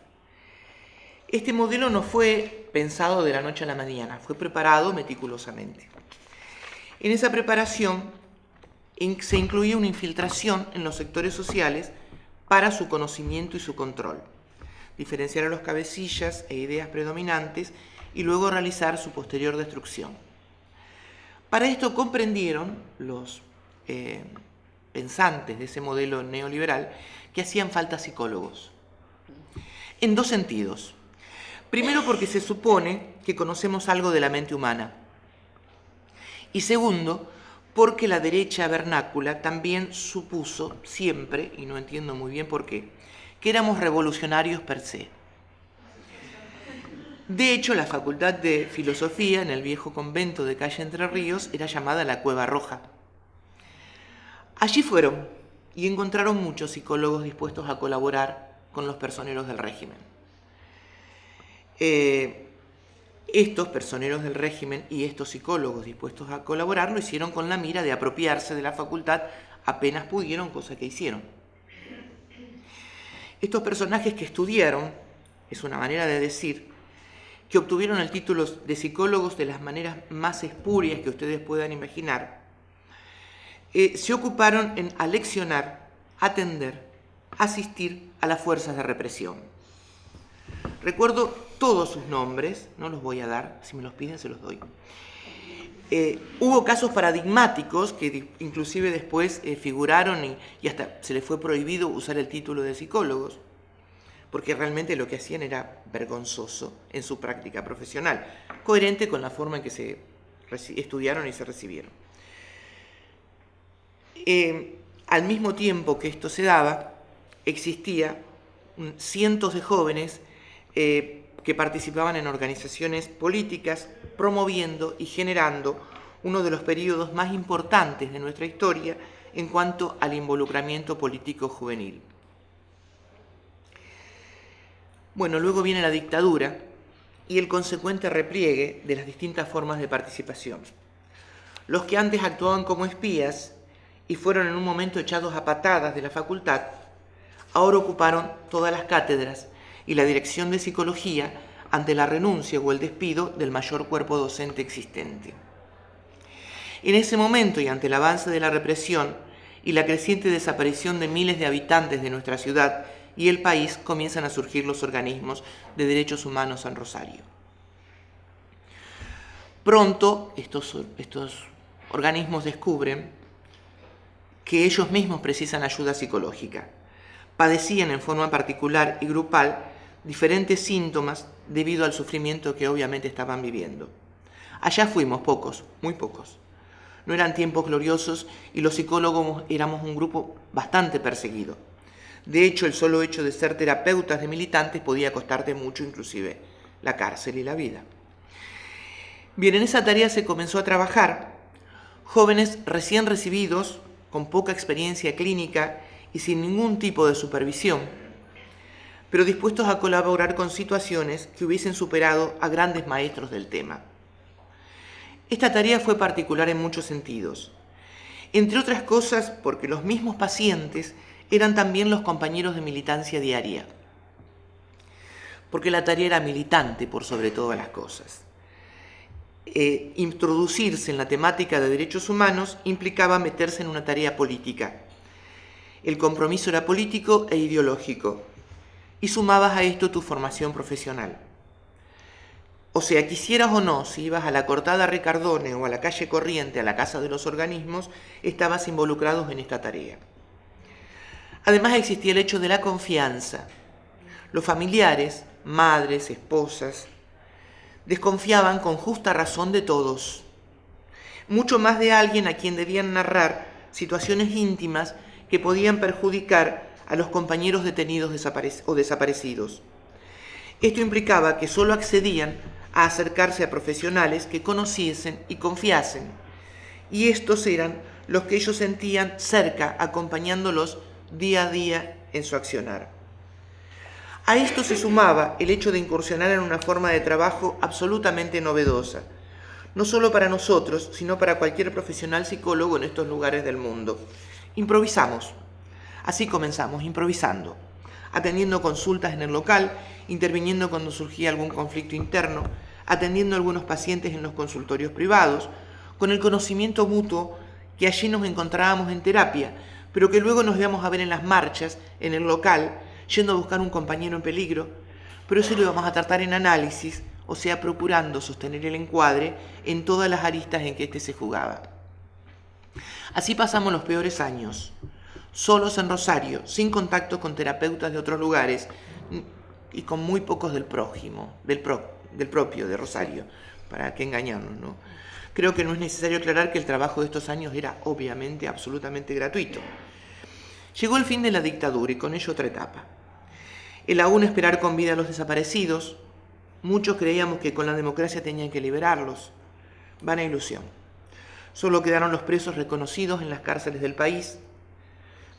Este modelo no fue pensado de la noche a la mañana, fue preparado meticulosamente. En esa preparación se incluía una infiltración en los sectores sociales para su conocimiento y su control, diferenciar a los cabecillas e ideas predominantes y luego realizar su posterior destrucción. Para esto comprendieron los pensantes de ese modelo neoliberal que hacían falta psicólogos, en dos sentidos. Primero, porque se supone que conocemos algo de la mente humana. Y segundo, porque la derecha vernácula también supuso siempre, y no entiendo muy bien por qué, que éramos revolucionarios per se. De hecho, la Facultad de Filosofía, en el viejo convento de calle Entre Ríos, era llamada la Cueva Roja. Allí fueron y encontraron muchos psicólogos dispuestos a colaborar con los personeros del régimen. Estos personeros del régimen y estos psicólogos dispuestos a colaborar lo hicieron con la mira de apropiarse de la facultad apenas pudieron, cosa que hicieron. Estos personajes que estudiaron, es una manera de decir, que obtuvieron el título de psicólogos de las maneras más espurias que ustedes puedan imaginar, se ocuparon en aleccionar, atender, asistir a las fuerzas de represión. Recuerdo todos sus nombres, no los voy a dar, si me los piden se los doy. Hubo casos paradigmáticos que inclusive después figuraron y hasta se les fue prohibido usar el título de psicólogos, porque realmente lo que hacían era vergonzoso en su práctica profesional, coherente con la forma en que se estudiaron y se recibieron. Al mismo tiempo que esto se daba, existía cientos de jóvenes que participaban en organizaciones políticas, promoviendo y generando uno de los periodos más importantes de nuestra historia en cuanto al involucramiento político juvenil. Bueno, luego viene la dictadura y el consecuente repliegue de las distintas formas de participación. Los que antes actuaban como espías y fueron en un momento echados a patadas de la facultad, ahora ocuparon todas las cátedras y la dirección de psicología ante la renuncia o el despido del mayor cuerpo docente existente. En ese momento y ante el avance de la represión y la creciente desaparición de miles de habitantes de nuestra ciudad y el país, comienzan a surgir los organismos de derechos humanos en Rosario. Pronto estos organismos descubren que ellos mismos precisan ayuda psicológica. Padecían en forma particular y grupal diferentes síntomas debido al sufrimiento que obviamente estaban viviendo. Allá fuimos pocos, muy pocos. No eran tiempos gloriosos y los psicólogos éramos un grupo bastante perseguido. De hecho, el solo hecho de ser terapeutas de militantes podía costarte mucho, inclusive la cárcel y la vida. Bien, en esa tarea se comenzó a trabajar. Jóvenes recién recibidos, con poca experiencia clínica y sin ningún tipo de supervisión, pero dispuestos a colaborar con situaciones que hubiesen superado a grandes maestros del tema. Esta tarea fue particular en muchos sentidos, entre otras cosas porque los mismos pacientes eran también los compañeros de militancia diaria, porque la tarea era militante por sobre todas las cosas. Introducirse en la temática de derechos humanos implicaba meterse en una tarea política. El compromiso era político e ideológico, y sumabas a esto tu formación profesional. O sea, quisieras o no, si ibas a la Cortada Ricardone o a la calle Corriente, a la Casa de los Organismos, estabas involucrado en esta tarea. Además existía el hecho de la confianza. Los familiares, madres, esposas, desconfiaban con justa razón de todos, mucho más de alguien a quien debían narrar situaciones íntimas que podían perjudicar a los compañeros detenidos o desaparecidos. Esto implicaba que solo accedían a acercarse a profesionales que conociesen y confiasen, y estos eran los que ellos sentían cerca, acompañándolos día a día en su accionar. A esto se sumaba el hecho de incursionar en una forma de trabajo absolutamente novedosa, no solo para nosotros, sino para cualquier profesional psicólogo en estos lugares del mundo. Improvisamos. Así comenzamos, improvisando, atendiendo consultas en el local, interviniendo cuando surgía algún conflicto interno, atendiendo a algunos pacientes en los consultorios privados, con el conocimiento mutuo que allí nos encontrábamos en terapia, pero que luego nos íbamos a ver en las marchas, en el local, yendo a buscar un compañero en peligro, pero eso lo íbamos a tratar en análisis, o sea, procurando sostener el encuadre en todas las aristas en que éste se jugaba. Así pasamos los peores años, solos en Rosario, sin contacto con terapeutas de otros lugares y con muy pocos del prójimo, del propio, de Rosario, para qué engañarnos, ¿no? Creo que no es necesario aclarar que el trabajo de estos años era obviamente absolutamente gratuito. Llegó el fin de la dictadura y con ello otra etapa. El aún esperar con vida a los desaparecidos. Muchos creíamos que con la democracia tenían que liberarlos. Vana ilusión. Solo quedaron los presos reconocidos en las cárceles del país,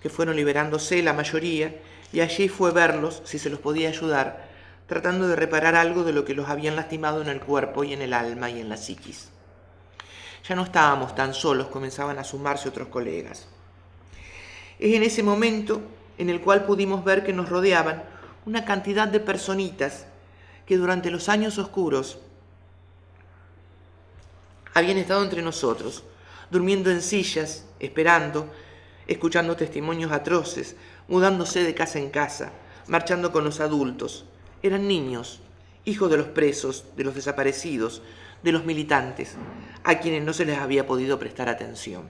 que fueron liberándose la mayoría, y allí fue verlos si se los podía ayudar, tratando de reparar algo de lo que los habían lastimado en el cuerpo y en el alma y en la psiquis. Ya no estábamos tan solos, comenzaban a sumarse otros colegas. Es en ese momento en el cual pudimos ver que nos rodeaban una cantidad de personitas que durante los años oscuros habían estado entre nosotros, durmiendo en sillas, esperando, escuchando testimonios atroces, mudándose de casa en casa, marchando con los adultos. Eran niños, hijos de los presos, de los desaparecidos, de los militantes, a quienes no se les había podido prestar atención.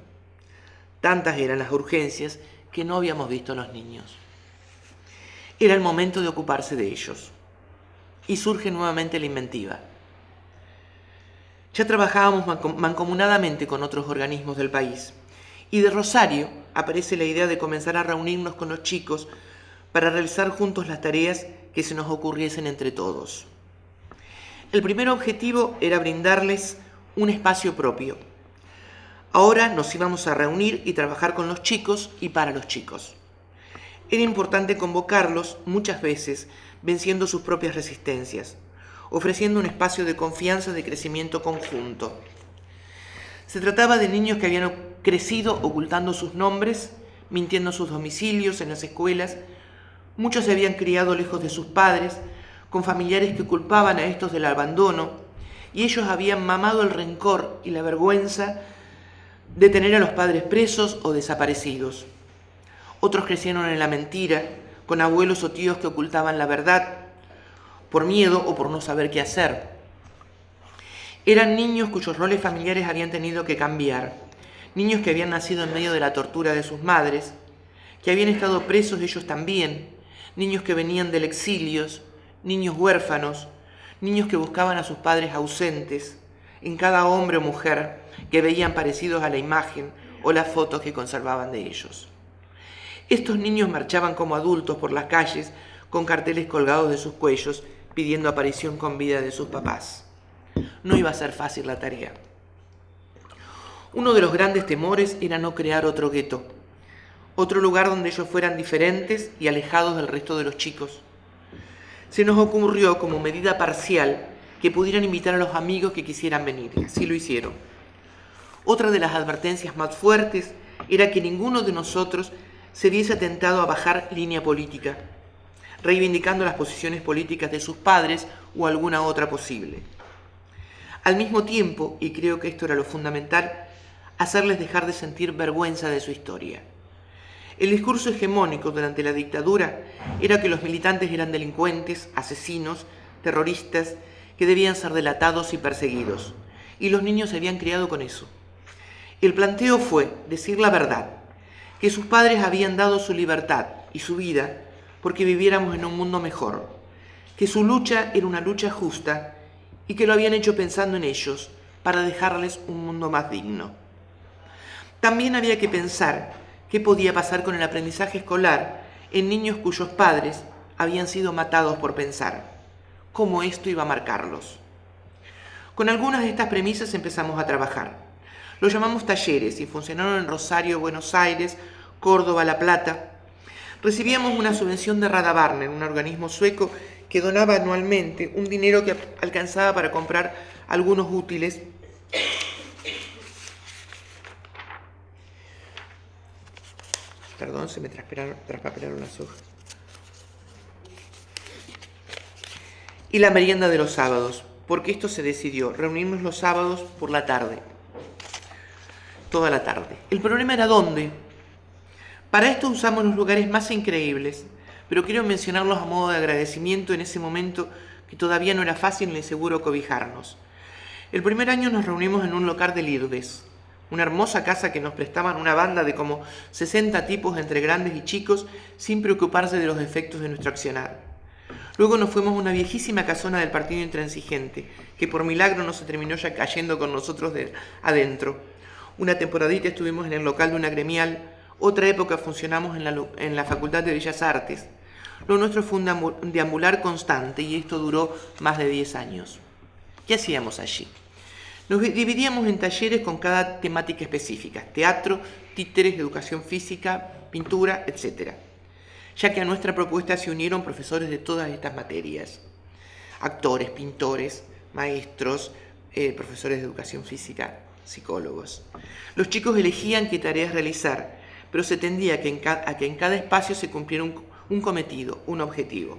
Tantas eran las urgencias que no habíamos visto a los niños. Era el momento de ocuparse de ellos. Y surge nuevamente la inventiva. Ya trabajábamos mancomunadamente con otros organismos del país, y de Rosario aparece la idea de comenzar a reunirnos con los chicos para realizar juntos las tareas que se nos ocurriesen entre todos. El primer objetivo era brindarles un espacio propio. Ahora nos íbamos a reunir y trabajar con los chicos y para los chicos. Era importante convocarlos muchas veces, venciendo sus propias resistencias, ofreciendo un espacio de confianza, de crecimiento conjunto. Se trataba de niños que habían crecido ocultando sus nombres, mintiendo sus domicilios en las escuelas. Muchos se habían criado lejos de sus padres, con familiares que culpaban a estos del abandono, y ellos habían mamado el rencor y la vergüenza de tener a los padres presos o desaparecidos. Otros crecieron en la mentira, con abuelos o tíos que ocultaban la verdad, por miedo o por no saber qué hacer. Eran niños cuyos roles familiares habían tenido que cambiar, niños que habían nacido en medio de la tortura de sus madres, que habían estado presos ellos también, niños que venían del exilio, niños huérfanos, niños que buscaban a sus padres ausentes, en cada hombre o mujer que veían parecidos a la imagen o las fotos que conservaban de ellos. Estos niños marchaban como adultos por las calles con carteles colgados de sus cuellos pidiendo aparición con vida de sus papás. No iba a ser fácil la tarea. Uno de los grandes temores era no crear otro gueto, otro lugar donde ellos fueran diferentes y alejados del resto de los chicos. Se nos ocurrió como medida parcial que pudieran invitar a los amigos que quisieran venir, y así lo hicieron. Otra de las advertencias más fuertes era que ninguno de nosotros se viese tentado a bajar línea política, reivindicando las posiciones políticas de sus padres o alguna otra posible. Al mismo tiempo, y creo que esto era lo fundamental, hacerles dejar de sentir vergüenza de su historia. El discurso hegemónico durante la dictadura era que los militantes eran delincuentes, asesinos, terroristas, que debían ser delatados y perseguidos, y los niños se habían criado con eso. El planteo fue decir la verdad, que sus padres habían dado su libertad y su vida porque viviéramos en un mundo mejor, que su lucha era una lucha justa y que lo habían hecho pensando en ellos para dejarles un mundo más digno. También había que pensar qué podía pasar con el aprendizaje escolar en niños cuyos padres habían sido matados por pensar, cómo esto iba a marcarlos. Con algunas de estas premisas empezamos a trabajar. Lo llamamos talleres y funcionaron en Rosario, Buenos Aires, Córdoba, La Plata. Recibíamos una subvención de Rädda Barnen, un organismo sueco que donaba anualmente un dinero que alcanzaba para comprar algunos útiles se me traspapelaron las hojas. Y la merienda de los sábados, porque esto se decidió, reunirnos los sábados por la tarde, toda la tarde. El problema era dónde. Para esto usamos los lugares más increíbles, pero quiero mencionarlos a modo de agradecimiento en ese momento que todavía no era fácil ni seguro cobijarnos. El primer año nos reunimos en un local de Lirdes, una hermosa casa que nos prestaban una banda de como 60 tipos entre grandes y chicos sin preocuparse de los defectos de nuestro accionar. Luego nos fuimos a una viejísima casona del partido intransigente, que por milagro no se terminó ya cayendo con nosotros adentro. Una temporadita estuvimos en el local de una gremial, otra época funcionamos en la Facultad de Bellas Artes. Lo nuestro fue un deambular constante y esto duró más de 10 años. ¿Qué hacíamos allí? Nos dividíamos en talleres con cada temática específica, teatro, títeres, educación física, pintura, etc. Ya que a nuestra propuesta se unieron profesores de todas estas materias, actores, pintores, maestros, profesores de educación física, psicólogos. Los chicos elegían qué tareas realizar, pero se tendía a que en cada espacio se cumpliera un cometido, un objetivo.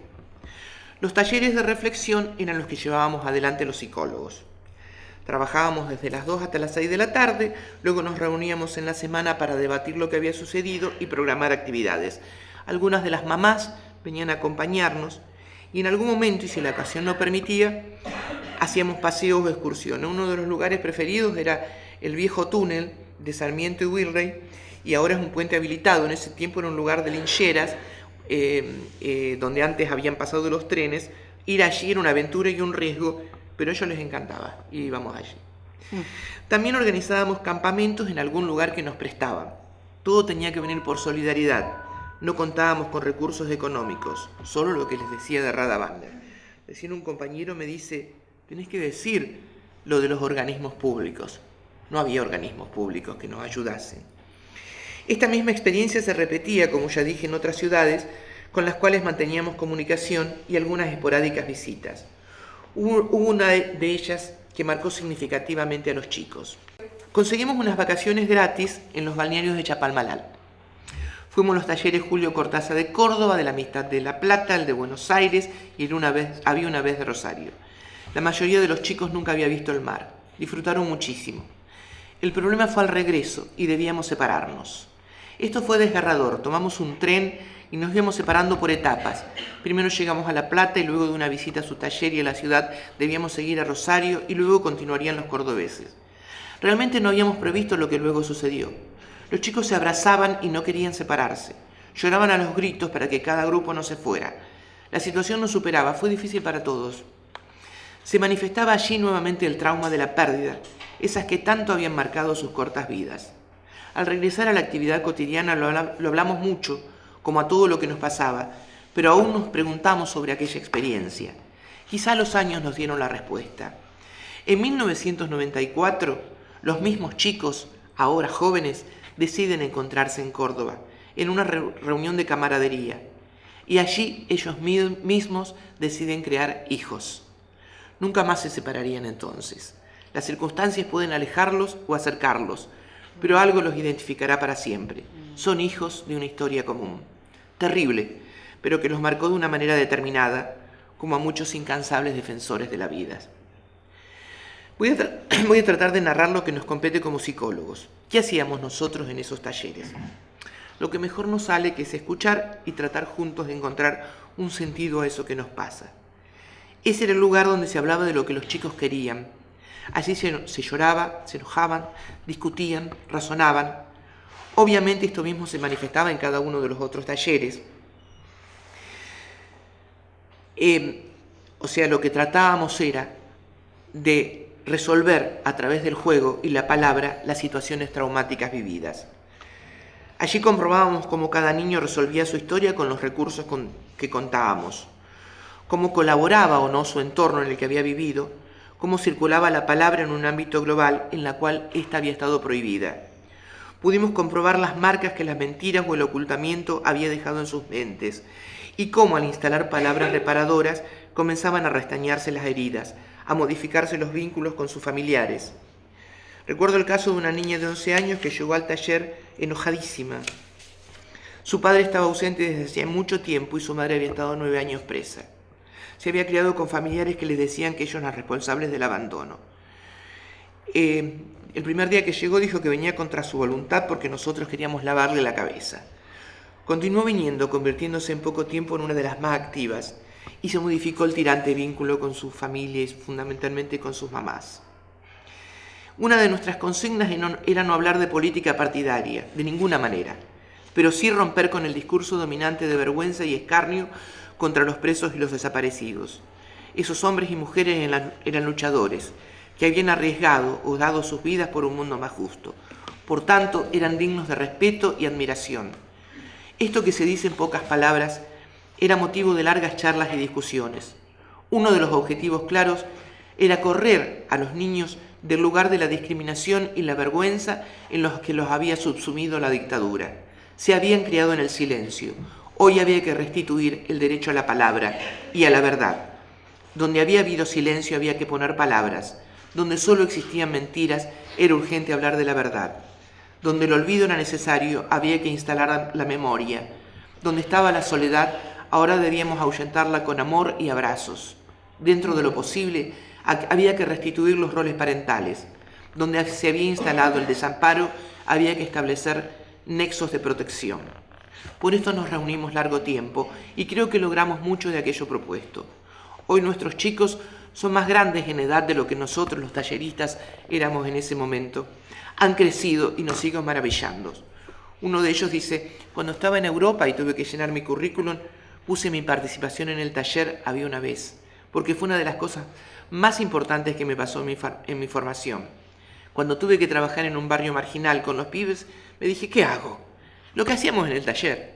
Los talleres de reflexión eran los que llevábamos adelante los psicólogos. Trabajábamos desde las 2 hasta las 6 de la tarde, luego nos reuníamos en la semana para debatir lo que había sucedido y programar actividades. Algunas de las mamás venían a acompañarnos y en algún momento, y si la ocasión lo permitía, hacíamos paseos o excursiones. Uno de los lugares preferidos era el viejo túnel de Sarmiento y Wilrey, y ahora es un puente habilitado. En ese tiempo era un lugar de lincheras, donde antes habían pasado los trenes. Ir allí era una aventura y un riesgo, pero a ellos les encantaba y íbamos allí. También organizábamos campamentos en algún lugar que nos prestaban. Todo tenía que venir por solidaridad. No contábamos con recursos económicos, solo lo que les decía de Rädda Barnen. Recién un compañero me dice, tenés que decir lo de los organismos públicos. No había organismos públicos que nos ayudasen. Esta misma experiencia se repetía, como ya dije, en otras ciudades, con las cuales manteníamos comunicación y algunas esporádicas visitas. Hubo una de ellas que marcó significativamente a los chicos. Conseguimos unas vacaciones gratis en los balnearios de Chapalmalal. Fuimos a los talleres Julio Cortázar de Córdoba, de la Amistad de La Plata, el de Buenos Aires y había una vez de Rosario. La mayoría de los chicos nunca había visto el mar. Disfrutaron muchísimo. El problema fue al regreso y debíamos separarnos. Esto fue desgarrador. Tomamos un tren y nos íbamos separando por etapas. Primero llegamos a La Plata y luego de una visita a su taller y a la ciudad debíamos seguir a Rosario y luego continuarían los cordobeses. Realmente no habíamos previsto lo que luego sucedió. Los chicos se abrazaban y no querían separarse. Lloraban a los gritos para que cada grupo no se fuera. La situación nos superaba, fue difícil para todos. Se manifestaba allí nuevamente el trauma de la pérdida, esas que tanto habían marcado sus cortas vidas. Al regresar a la actividad cotidiana lo hablamos mucho, como a todo lo que nos pasaba, pero aún nos preguntamos sobre aquella experiencia. Quizá los años nos dieron la respuesta. En 1994, los mismos chicos, ahora jóvenes, deciden encontrarse en Córdoba, en una reunión de camaradería, y allí ellos mismos deciden crear hijos. Nunca más se separarían entonces. Las circunstancias pueden alejarlos o acercarlos, pero algo los identificará para siempre. Son hijos de una historia común. Terrible, pero que los marcó de una manera determinada, como a muchos incansables defensores de la vida. Voy a tratar de narrar lo que nos compete como psicólogos. ¿Qué hacíamos nosotros en esos talleres? Lo que mejor nos sale que es escuchar y tratar juntos de encontrar un sentido a eso que nos pasa. Ese era el lugar donde se hablaba de lo que los chicos querían. Allí se lloraba, se enojaban, discutían, razonaban. Obviamente esto mismo se manifestaba en cada uno de los otros talleres. O sea, lo que tratábamos era de resolver a través del juego y la palabra las situaciones traumáticas vividas. Allí comprobábamos cómo cada niño resolvía su historia con los recursos que contábamos, cómo colaboraba o no su entorno en el que había vivido, cómo circulaba la palabra en un ámbito global en la cual ésta había estado prohibida. Pudimos comprobar las marcas que las mentiras o el ocultamiento había dejado en sus mentes y cómo al instalar palabras reparadoras comenzaban a restañarse las heridas, a modificarse los vínculos con sus familiares. Recuerdo el caso de una niña de 11 años que llegó al taller enojadísima. Su padre estaba ausente desde hacía mucho tiempo y su madre había estado 9 años presa. Se había criado con familiares que les decían que ellos eran responsables del abandono. El primer día que llegó dijo que venía contra su voluntad porque nosotros queríamos lavarle la cabeza. Continuó viniendo, convirtiéndose en poco tiempo en una de las más activas, y se modificó el tirante vínculo con su familia y fundamentalmente con sus mamás. Una de nuestras consignas era no hablar de política partidaria, de ninguna manera, pero sí romper con el discurso dominante de vergüenza y escarnio contra los presos y los desaparecidos. Esos hombres y mujeres eran luchadores, que habían arriesgado o dado sus vidas por un mundo más justo. Por tanto, eran dignos de respeto y admiración. Esto que se dice en pocas palabras era motivo de largas charlas y discusiones. Uno de los objetivos claros era correr a los niños del lugar de la discriminación y la vergüenza en los que los había subsumido la dictadura. Se habían criado en el silencio. Hoy había que restituir el derecho a la palabra y a la verdad. Donde había habido silencio había que poner palabras. Donde solo existían mentiras era urgente hablar de la verdad. Donde el olvido era necesario había que instalar la memoria. Donde estaba la soledad ahora debíamos ahuyentarla con amor y abrazos. Dentro de lo posible había que restituir los roles parentales. Donde se había instalado el desamparo había que establecer nexos de protección. Por esto nos reunimos largo tiempo y creo que logramos mucho de aquello propuesto. Hoy nuestros chicos son más grandes en edad de lo que nosotros los talleristas éramos en ese momento. Han crecido y nos siguen maravillando. Uno de ellos dice: cuando estaba en Europa y tuve que llenar mi currículum, puse mi participación en el taller Había una vez, porque fue una de las cosas más importantes que me pasó en mi formación. Cuando tuve que trabajar en un barrio marginal con los pibes, me dije: ¿qué hago? Lo que hacíamos en el taller.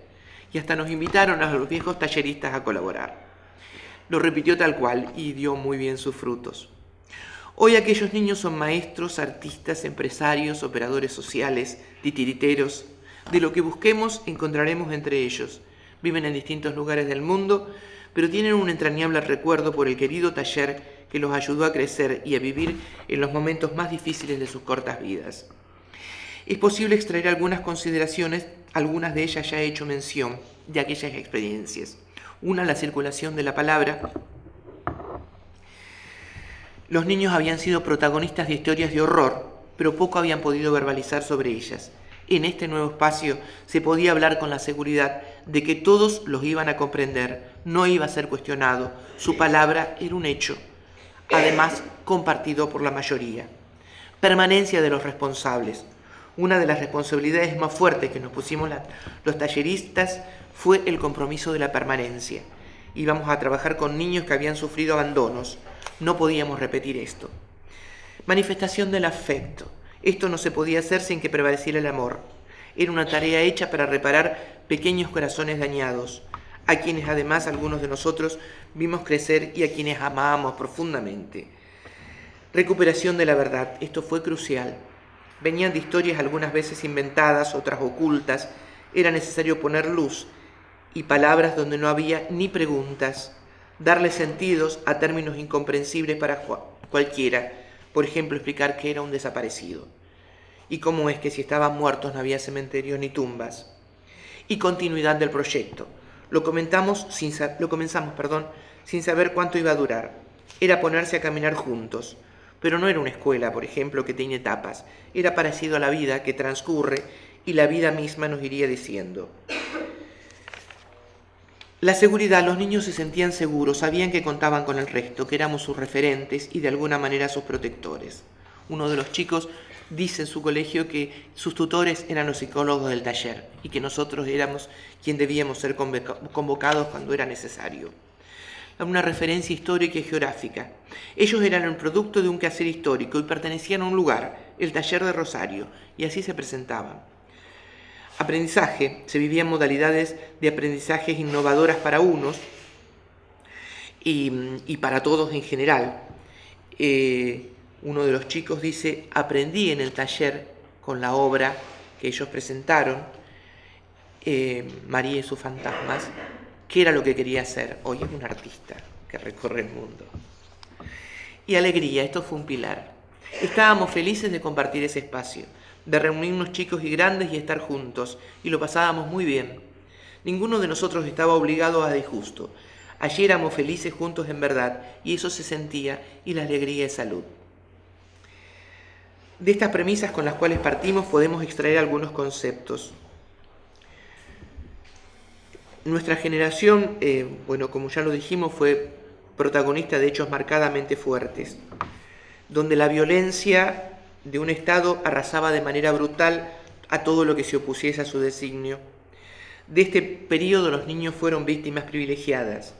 Y hasta nos invitaron a los viejos talleristas a colaborar. Lo repitió tal cual y dio muy bien sus frutos. Hoy aquellos niños son maestros, artistas, empresarios, operadores sociales, titiriteros. De lo que busquemos encontraremos entre ellos. Viven en distintos lugares del mundo, pero tienen un entrañable recuerdo por el querido taller que los ayudó a crecer y a vivir en los momentos más difíciles de sus cortas vidas. Es posible extraer algunas consideraciones, algunas de ellas ya he hecho mención de aquellas experiencias. Una, la circulación de la palabra. Los niños habían sido protagonistas de historias de horror, pero poco habían podido verbalizar sobre ellas. En este nuevo espacio se podía hablar con la seguridad de que todos los iban a comprender, no iba a ser cuestionado, su palabra era un hecho, además compartido por la mayoría. Permanencia de los responsables. Una de las responsabilidades más fuertes que nos pusimos los talleristas fue el compromiso de la permanencia. Íbamos a trabajar con niños que habían sufrido abandonos. No podíamos repetir esto. Manifestación del afecto. Esto no se podía hacer sin que prevaleciera el amor. Era una tarea hecha para reparar pequeños corazones dañados, a quienes además algunos de nosotros vimos crecer y a quienes amábamos profundamente. Recuperación de la verdad. Esto fue crucial. Venían de historias algunas veces inventadas, otras ocultas. Era necesario poner luz y palabras donde no había ni preguntas, darle sentidos a términos incomprensibles para cualquiera. Por ejemplo, explicar qué era un desaparecido y cómo es que si estaban muertos no había cementerios ni tumbas. Y continuidad del proyecto. Lo comenzamos sin saber cuánto iba a durar. Era ponerse a caminar juntos. Pero no era una escuela, por ejemplo, que tiene etapas. Era parecido a la vida que transcurre y la vida misma nos iría diciendo: La seguridad, los niños se sentían seguros, sabían que contaban con el resto, que éramos sus referentes y de alguna manera sus protectores. Uno de los chicos dice en su colegio que sus tutores eran los psicólogos del taller y que nosotros éramos quien debíamos ser convocados cuando era necesario. Una referencia histórica y geográfica. Ellos eran el producto de un quehacer histórico y pertenecían a un lugar, el taller de Rosario, y así se presentaban. Aprendizaje, se vivían modalidades de aprendizajes innovadoras para unos y para todos en general. Uno de los chicos dice, aprendí en el taller con la obra que ellos presentaron, María y sus fantasmas, qué era lo que quería hacer. Hoy es un artista que recorre el mundo. Y alegría, esto fue un pilar. Estábamos felices de compartir ese espacio, de reunirnos chicos y grandes y estar juntos, y lo pasábamos muy bien. Ninguno de nosotros estaba obligado a disgusto. Allí éramos felices juntos en verdad, y eso se sentía, y la alegría es salud. De estas premisas con las cuales partimos podemos extraer algunos conceptos. Nuestra generación, como ya lo dijimos, fue protagonista de hechos marcadamente fuertes, donde la violencia de un Estado arrasaba de manera brutal a todo lo que se opusiese a su designio. De este periodo los niños fueron víctimas privilegiadas.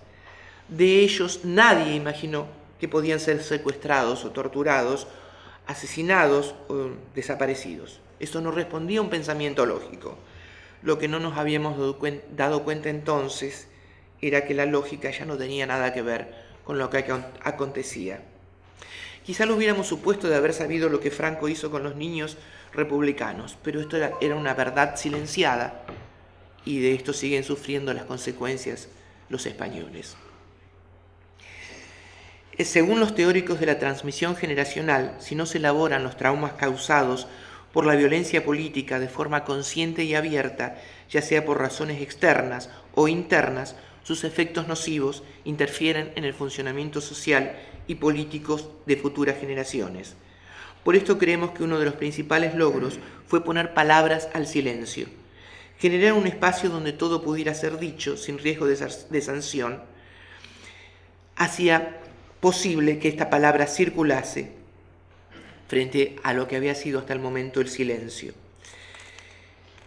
De ellos nadie imaginó que podían ser secuestrados o torturados, asesinados o desaparecidos. Esto no respondía a un pensamiento lógico. Lo que no nos habíamos dado cuenta entonces era que la lógica ya no tenía nada que ver con lo que acontecía. Quizá lo hubiéramos supuesto de haber sabido lo que Franco hizo con los niños republicanos, pero esto era una verdad silenciada y de esto siguen sufriendo las consecuencias los españoles. Según los teóricos de la transmisión generacional, si no se elaboran los traumas causados por la violencia política de forma consciente y abierta, ya sea por razones externas o internas, sus efectos nocivos interfieren en el funcionamiento social y políticos de futuras generaciones. Por esto creemos que uno de los principales logros fue poner palabras al silencio, generar un espacio donde todo pudiera ser dicho sin riesgo de sanción, hacía posible que esta palabra circulase frente a lo que había sido hasta el momento el silencio.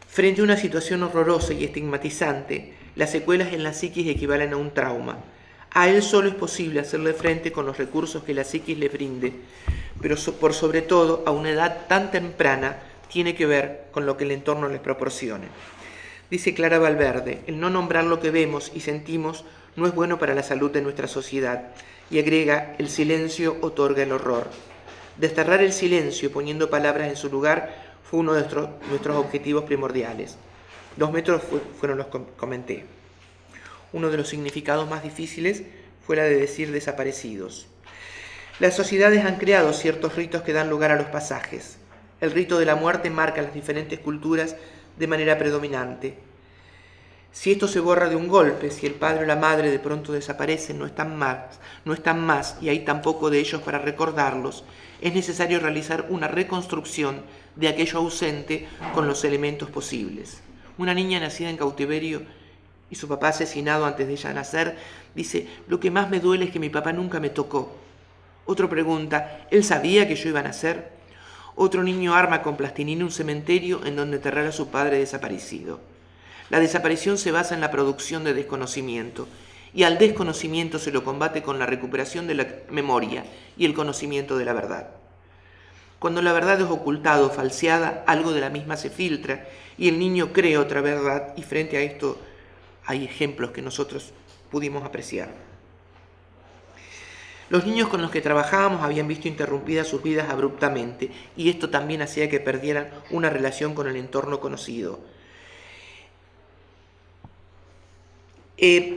Frente a una situación horrorosa y estigmatizante, las secuelas en la psiquis equivalen a un trauma. A él solo es posible hacerle frente con los recursos que la psiquis le brinde, pero por sobre todo, a una edad tan temprana, tiene que ver con lo que el entorno les proporcione. Dice Clara Valverde, el no nombrar lo que vemos y sentimos no es bueno para la salud de nuestra sociedad, y agrega, el silencio otorga el horror. Desterrar el silencio poniendo palabras en su lugar fue uno de nuestros objetivos primordiales. 2 metros fueron los que comenté. Uno de los significados más difíciles fue la de decir desaparecidos. Las sociedades han creado ciertos ritos que dan lugar a los pasajes. El rito de la muerte marca las diferentes culturas de manera predominante. Si esto se borra de un golpe, si el padre o la madre de pronto desaparecen, no están más y hay tan poco de ellos para recordarlos, es necesario realizar una reconstrucción de aquello ausente con los elementos posibles. Una niña nacida en cautiverio y su papá asesinado antes de ella nacer, dice, lo que más me duele es que mi papá nunca me tocó. Otro pregunta, ¿él sabía que yo iba a nacer? Otro niño arma con plastilina un cementerio en donde enterrar a su padre desaparecido. La desaparición se basa en la producción de desconocimiento, y al desconocimiento se lo combate con la recuperación de la memoria y el conocimiento de la verdad. Cuando la verdad es ocultada o falseada, algo de la misma se filtra y el niño cree otra verdad, y frente a esto hay ejemplos que nosotros pudimos apreciar. Los niños con los que trabajábamos habían visto interrumpidas sus vidas abruptamente, y esto también hacía que perdieran una relación con el entorno conocido.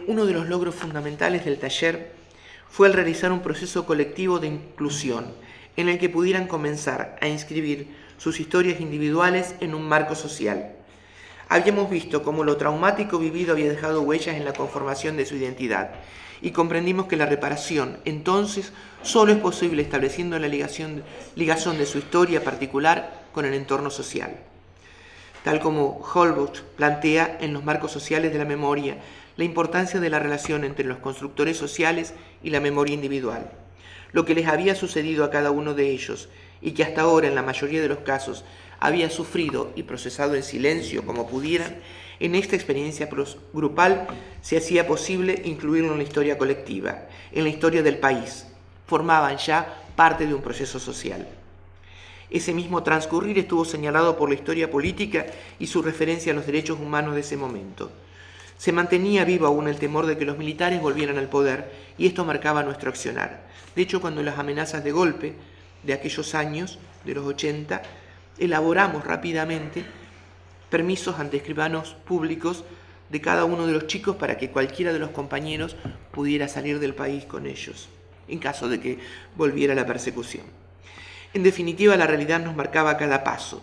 Uno de los logros fundamentales del taller fue el realizar un proceso colectivo de inclusión en el que pudieran comenzar a inscribir sus historias individuales en un marco social. Habíamos visto cómo lo traumático vivido había dejado huellas en la conformación de su identidad y comprendimos que la reparación entonces solo es posible estableciendo la ligación de su historia particular con el entorno social. Tal como Holbrook plantea en los marcos sociales de la memoria, la importancia de la relación entre los constructores sociales y la memoria individual, lo que les había sucedido a cada uno de ellos y que hasta ahora en la mayoría de los casos había sufrido y procesado en silencio como pudieran, en esta experiencia grupal se hacía posible incluirlo en la historia colectiva, en la historia del país. Formaban ya parte de un proceso social. Ese mismo transcurrir estuvo señalado por la historia política y su referencia a los derechos humanos de ese momento. Se mantenía vivo aún el temor de que los militares volvieran al poder y esto marcaba nuestro accionar. De hecho, cuando las amenazas de golpe de aquellos años, de los 80, elaboramos rápidamente permisos ante escribanos públicos de cada uno de los chicos para que cualquiera de los compañeros pudiera salir del país con ellos, en caso de que volviera la persecución. En definitiva, la realidad nos marcaba cada paso,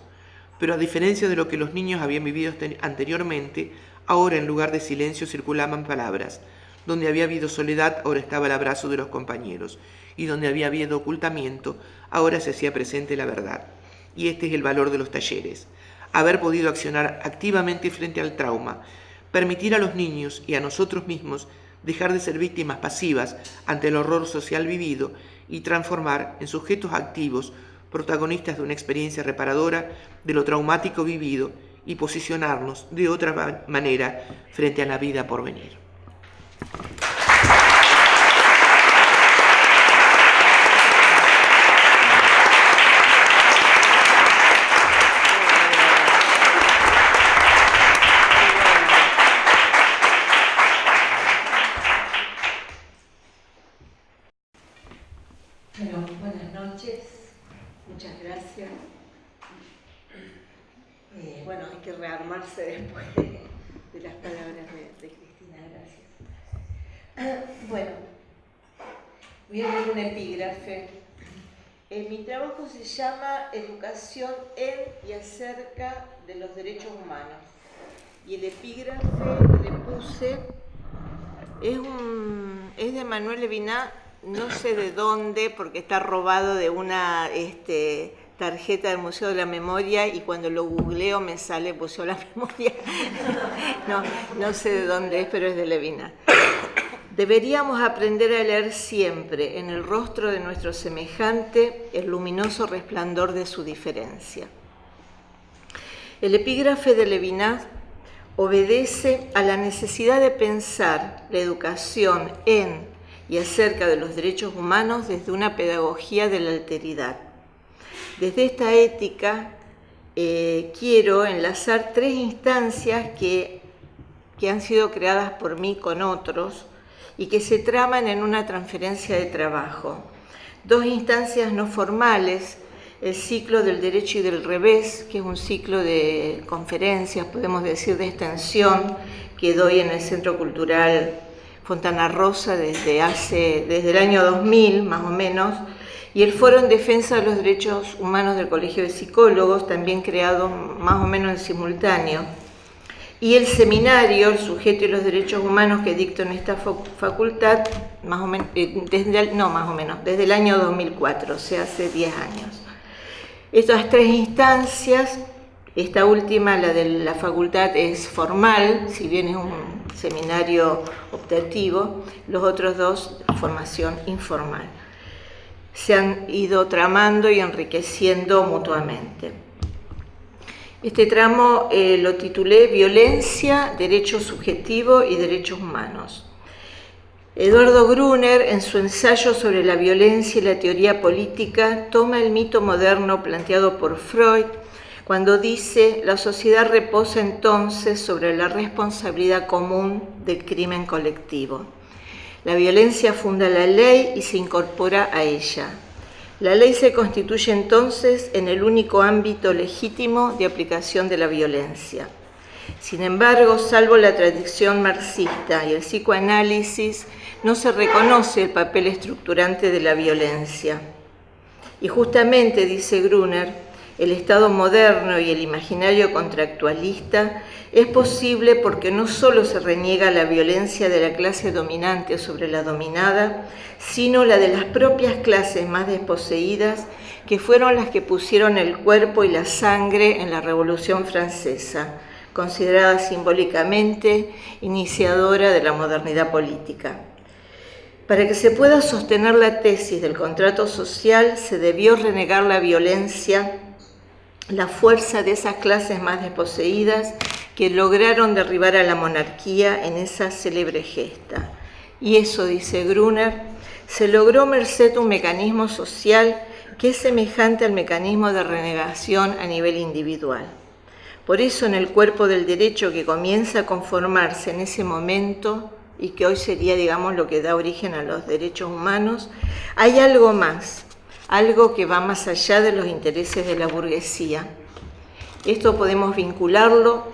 pero a diferencia de lo que los niños habían vivido anteriormente, ahora en lugar de silencio circulaban palabras. Donde había habido soledad, ahora estaba el abrazo de los compañeros, y donde había habido ocultamiento, ahora se hacía presente la verdad. Y este es el valor de los talleres: haber podido accionar activamente frente al trauma, permitir a los niños y a nosotros mismos dejar de ser víctimas pasivas ante el horror social vivido y transformar en sujetos activos, protagonistas de una experiencia reparadora de lo traumático vivido y posicionarnos de otra manera frente a la vida por venir. Bueno, buenas noches, muchas gracias. Bueno, hay que rearmarse después de las palabras de Cristina, gracias. Bueno, voy a leer un epígrafe. Mi trabajo se llama Educación en y acerca de los derechos humanos. Y el epígrafe le puse, es de Manuel Levinas. No sé de dónde, porque está robado de una tarjeta del Museo de la Memoria y cuando lo googleo me sale Museo de la Memoria. No sé de dónde es, pero es de Levinas. Deberíamos aprender a leer siempre en el rostro de nuestro semejante el luminoso resplandor de su diferencia. El epígrafe de Levinas obedece a la necesidad de pensar la educación en y acerca de los derechos humanos desde una pedagogía de la alteridad. Desde esta ética quiero enlazar tres instancias que han sido creadas por mí con otros y que se traman en una transferencia de trabajo. Dos instancias no formales, el ciclo del derecho y del revés, que es un ciclo de conferencias, podemos decir de extensión, que doy en el Centro Cultural Fontana Rosa desde el año 2000, más o menos, y el Foro en Defensa de los Derechos Humanos del Colegio de Psicólogos, también creado más o menos en simultáneo, y el seminario, el sujeto y los derechos humanos que dicto en esta facultad, desde el año 2004, o sea, hace 10 años. Estas tres instancias, esta última, la de la facultad, es formal, si bien es un seminario optativo, los otros dos, formación informal. Se han ido tramando y enriqueciendo mutuamente. Este tramo lo titulé Violencia, Derecho Subjetivo y Derechos Humanos. Eduardo Gruner, en su ensayo sobre la violencia y la teoría política, toma el mito moderno planteado por Freud cuando dice: la sociedad reposa entonces sobre la responsabilidad común del crimen colectivo. La violencia funda la ley y se incorpora a ella. La ley se constituye entonces en el único ámbito legítimo de aplicación de la violencia. Sin embargo, salvo la tradición marxista y el psicoanálisis, no se reconoce el papel estructurante de la violencia. Y justamente, dice Gruner, el Estado moderno y el imaginario contractualista es posible porque no solo se reniega la violencia de la clase dominante sobre la dominada, sino la de las propias clases más desposeídas, que fueron las que pusieron el cuerpo y la sangre en la Revolución Francesa, considerada simbólicamente iniciadora de la modernidad política. Para que se pueda sostener la tesis del contrato social, se debió renegar la violencia, la fuerza de esas clases más desposeídas que lograron derribar a la monarquía en esa célebre gesta. Y eso, dice Gruner, se logró merced a un mecanismo social que es semejante al mecanismo de renegación a nivel individual. Por eso, en el cuerpo del derecho que comienza a conformarse en ese momento, y que hoy sería, digamos, lo que da origen a los derechos humanos, hay algo más, algo que va más allá de los intereses de la burguesía. Esto podemos vincularlo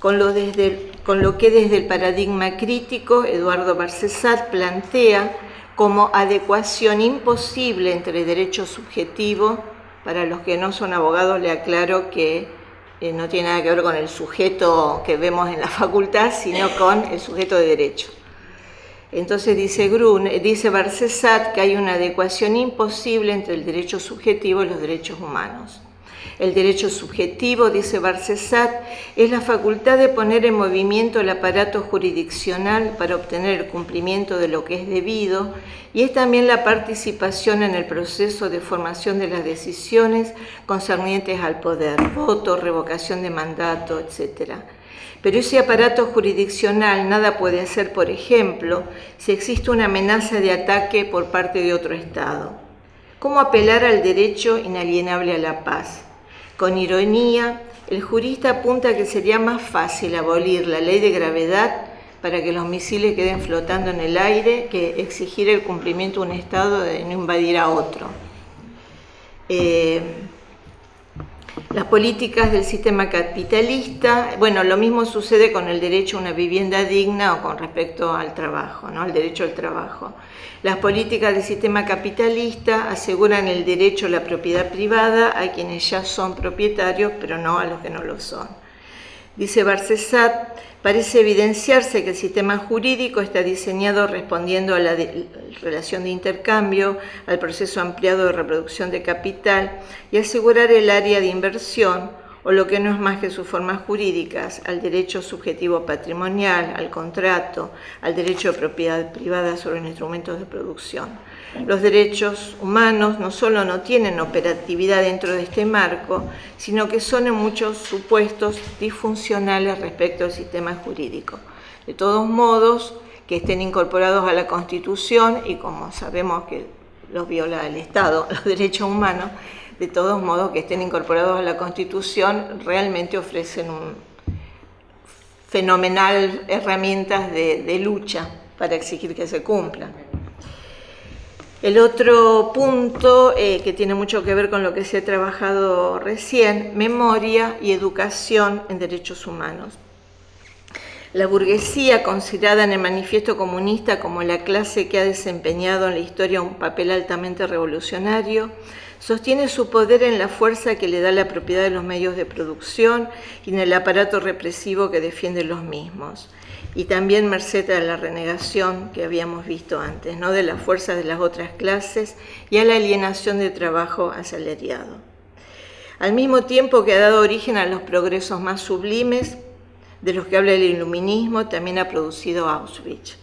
con lo que desde el paradigma crítico Eduardo Barcesat plantea como adecuación imposible entre derecho subjetivo. Para los que no son abogados, le aclaro que no tiene nada que ver con el sujeto que vemos en la facultad, sino con el sujeto de derecho. Entonces dice Barcesat que hay una adecuación imposible entre el derecho subjetivo y los derechos humanos. El derecho subjetivo, dice Barcesat, es la facultad de poner en movimiento el aparato jurisdiccional para obtener el cumplimiento de lo que es debido, y es también la participación en el proceso de formación de las decisiones concernientes al poder, voto, revocación de mandato, etc. Pero ese aparato jurisdiccional nada puede hacer, por ejemplo, si existe una amenaza de ataque por parte de otro Estado. ¿Cómo apelar al derecho inalienable a la paz? Con ironía, el jurista apunta que sería más fácil abolir la ley de gravedad para que los misiles queden flotando en el aire que exigir el cumplimiento de un Estado de no invadir a otro. Las políticas del sistema capitalista, bueno, lo mismo sucede con el derecho a una vivienda digna o con respecto al trabajo, ¿no? El derecho al trabajo. Las políticas del sistema capitalista aseguran el derecho a la propiedad privada a quienes ya son propietarios, pero no a los que no lo son. Dice Barcesat, parece evidenciarse que el sistema jurídico está diseñado respondiendo a la relación de intercambio, al proceso ampliado de reproducción de capital y asegurar el área de inversión, o lo que no es más que sus formas jurídicas, al derecho subjetivo patrimonial, al contrato, al derecho de propiedad privada sobre los instrumentos de producción. Los derechos humanos no solo no tienen operatividad dentro de este marco, sino que son en muchos supuestos disfuncionales respecto al sistema jurídico. De todos modos, que estén incorporados a la Constitución, y como sabemos que los viola el Estado, los derechos humanos, de todos modos que estén incorporados a la Constitución, realmente ofrecen un fenomenal herramientas de lucha para exigir que se cumplan. El otro punto que tiene mucho que ver con lo que se ha trabajado recién, memoria y educación en derechos humanos. La burguesía, considerada en el Manifiesto Comunista como la clase que ha desempeñado en la historia un papel altamente revolucionario, sostiene su poder en la fuerza que le da la propiedad de los medios de producción y en el aparato represivo que defiende los mismos. Y también merced a la renegación que habíamos visto antes, ¿no?, de las fuerzas de las otras clases y a la alienación de trabajo asalariado. Al mismo tiempo que ha dado origen a los progresos más sublimes, de los que habla el iluminismo, también ha producido Auschwitz.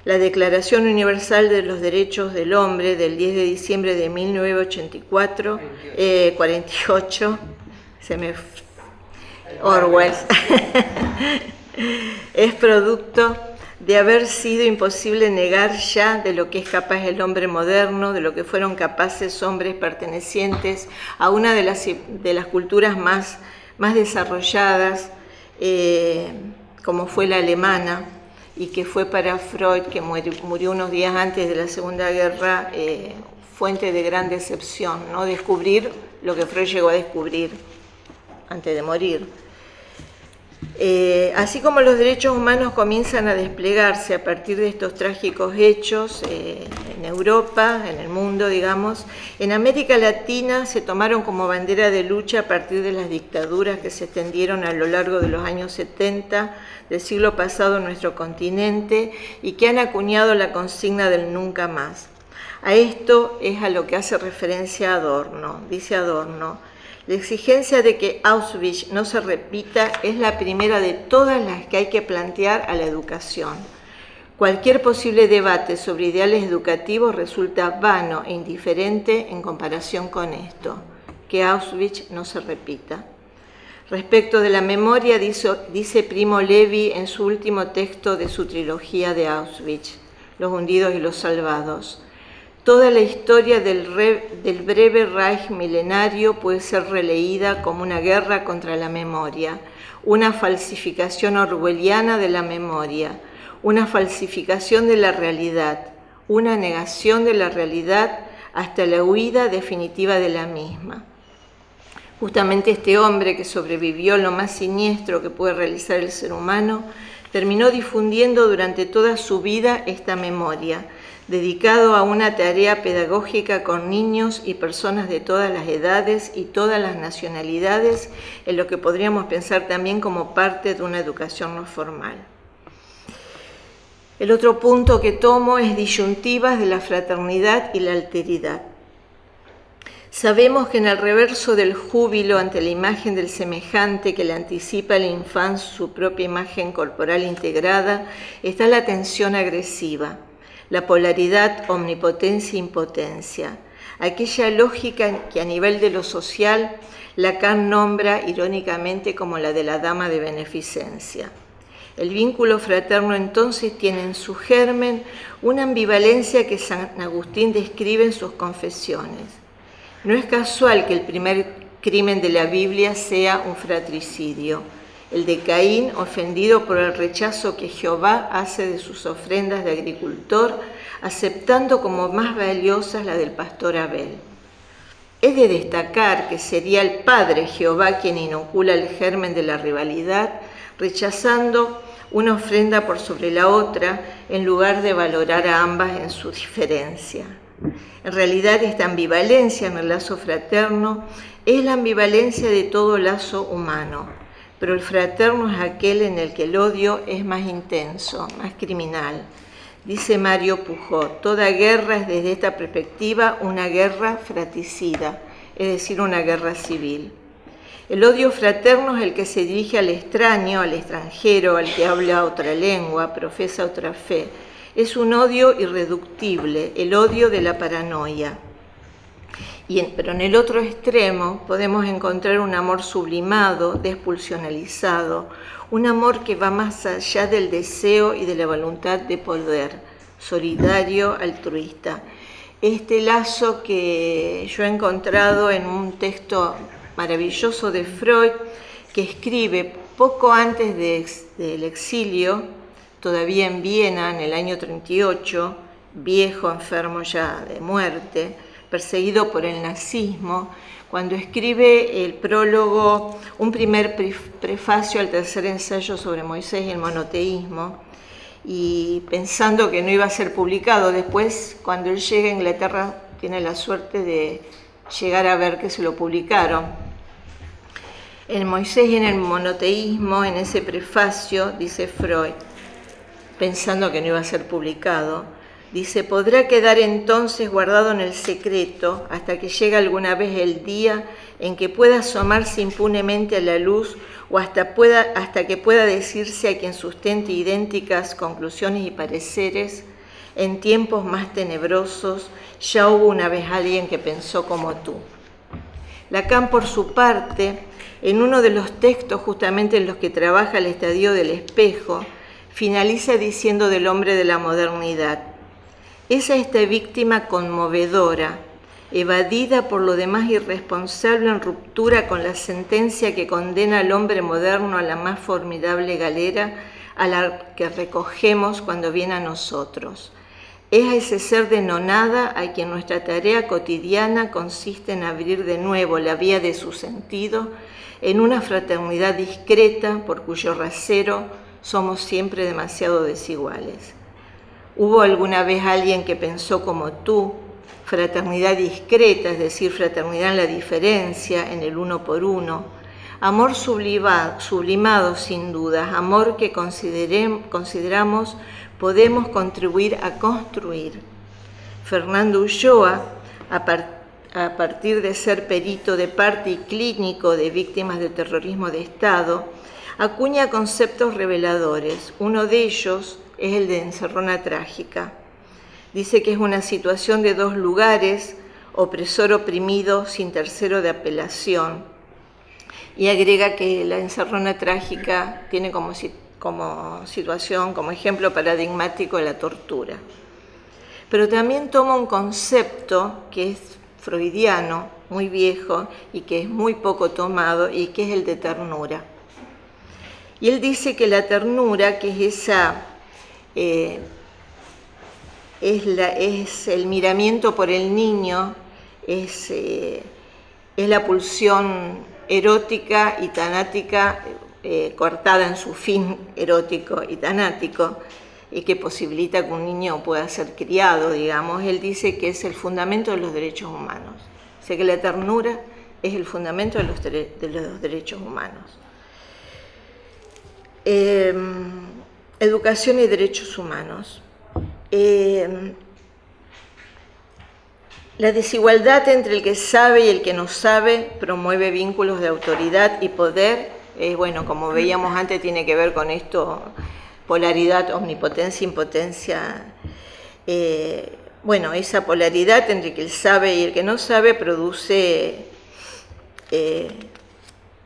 La Declaración Universal de los Derechos del Hombre del 10 de diciembre de 1984, 48, Orwell, es producto de haber sido imposible negar ya de lo que es capaz el hombre moderno, de lo que fueron capaces hombres pertenecientes a una de las culturas más desarrolladas, como fue la alemana, y que fue para Freud, que murió unos días antes de la Segunda Guerra, fuente de gran decepción, ¿no? Descubrir lo que Freud llegó a descubrir antes de morir. Así como los derechos humanos comienzan a desplegarse a partir de estos trágicos hechos en Europa, en el mundo, digamos, en América Latina se tomaron como bandera de lucha a partir de las dictaduras que se extendieron a lo largo de los años 70 del siglo pasado en nuestro continente y que han acuñado la consigna del nunca más. A esto es a lo que hace referencia Adorno. Dice Adorno: La exigencia de que Auschwitz no se repita es la primera de todas las que hay que plantear a la educación. Cualquier posible debate sobre ideales educativos resulta vano e indiferente en comparación con esto, que Auschwitz no se repita. Respecto de la memoria, dice Primo Levi en su último texto de su trilogía de Auschwitz, Los hundidos y los salvados: toda la historia del breve Reich milenario puede ser releída como una guerra contra la memoria, una falsificación orwelliana de la memoria, una falsificación de la realidad, una negación de la realidad hasta la huida definitiva de la misma. Justamente este hombre, que sobrevivió lo más siniestro que puede realizar el ser humano, terminó difundiendo durante toda su vida esta memoria, dedicado a una tarea pedagógica con niños y personas de todas las edades y todas las nacionalidades, en lo que podríamos pensar también como parte de una educación no formal. El otro punto que tomo es disyuntivas de la fraternidad y la alteridad. Sabemos que en el reverso del júbilo ante la imagen del semejante que le anticipa al infante su propia imagen corporal integrada está la tensión agresiva, la polaridad omnipotencia-impotencia, aquella lógica que a nivel de lo social Lacan nombra irónicamente como la de la dama de beneficencia. El vínculo fraterno entonces tiene en su germen una ambivalencia que San Agustín describe en sus Confesiones. No es casual que el primer crimen de la Biblia sea un fratricidio, el de Caín ofendido por el rechazo que Jehová hace de sus ofrendas de agricultor, aceptando como más valiosas las del pastor Abel. Es de destacar que sería el Padre Jehová quien inocula el germen de la rivalidad, rechazando una ofrenda por sobre la otra en lugar de valorar a ambas en su diferencia. En realidad, esta ambivalencia en el lazo fraterno es la ambivalencia de todo lazo humano, pero el fraterno es aquel en el que el odio es más intenso, más criminal. Dice Mario Pujol, toda guerra es desde esta perspectiva una guerra fratricida, es decir, una guerra civil. El odio fraterno es el que se dirige al extraño, al extranjero, al que habla otra lengua, profesa otra fe. Es un odio irreductible, el odio de la paranoia. Pero en el otro extremo podemos encontrar un amor sublimado, despulsionalizado, un amor que va más allá del deseo y de la voluntad de poder, solidario, altruista. Este lazo que yo he encontrado en un texto maravilloso de Freud, que escribe poco antes del exilio, todavía en Viena, en el año 38, viejo, enfermo ya de muerte, perseguido por el nazismo, cuando escribe el prólogo, un primer prefacio al tercer ensayo sobre Moisés y el monoteísmo, y pensando que no iba a ser publicado. Después, cuando él llega a Inglaterra, tiene la suerte de llegar a ver que se lo publicaron. En Moisés y en el monoteísmo, en ese prefacio, dice Freud, pensando que no iba a ser publicado, dice, podrá quedar entonces guardado en el secreto hasta que llegue alguna vez el día en que pueda asomarse impunemente a la luz o hasta que pueda decirse a quien sustente idénticas conclusiones y pareceres, en tiempos más tenebrosos ya hubo una vez alguien que pensó como tú. Lacan, por su parte, en uno de los textos justamente en los que trabaja el estadio del espejo, finaliza diciendo del hombre de la modernidad, es a esta víctima conmovedora, evadida por lo demás irresponsable en ruptura con la sentencia que condena al hombre moderno a la más formidable galera a la que recogemos cuando viene a nosotros. Es a ese ser de nonada a quien nuestra tarea cotidiana consiste en abrir de nuevo la vía de su sentido en una fraternidad discreta por cuyo rasero somos siempre demasiado desiguales. ¿Hubo alguna vez alguien que pensó como tú? Fraternidad discreta, es decir, fraternidad en la diferencia, en el uno por uno. Amor sublimado sin dudas, amor que consideramos podemos contribuir a construir. Fernando Ulloa, a partir de ser perito de parte y clínico de víctimas de terrorismo de Estado, acuña conceptos reveladores. Uno de ellos es el de encerrona trágica. Dice que es una situación de dos lugares, opresor oprimido sin tercero de apelación. Y agrega que la encerrona trágica tiene como situación, como ejemplo paradigmático de la tortura. Pero también toma un concepto que es freudiano, muy viejo y que es muy poco tomado, y que es el de ternura. Y él dice que la ternura, que es es el miramiento por el niño, es la pulsión erótica y tanática cortada en su fin erótico y tanático, y que posibilita que un niño pueda ser criado, digamos. Él dice que es el fundamento de los derechos humanos. Dice que la ternura es el fundamento de los derechos humanos. Educación y derechos humanos. La desigualdad entre el que sabe y el que no sabe promueve vínculos de autoridad y poder. Bueno, como veíamos antes, tiene que ver con esto, polaridad, omnipotencia, impotencia. Bueno, esa polaridad entre el que sabe y el que no sabe produce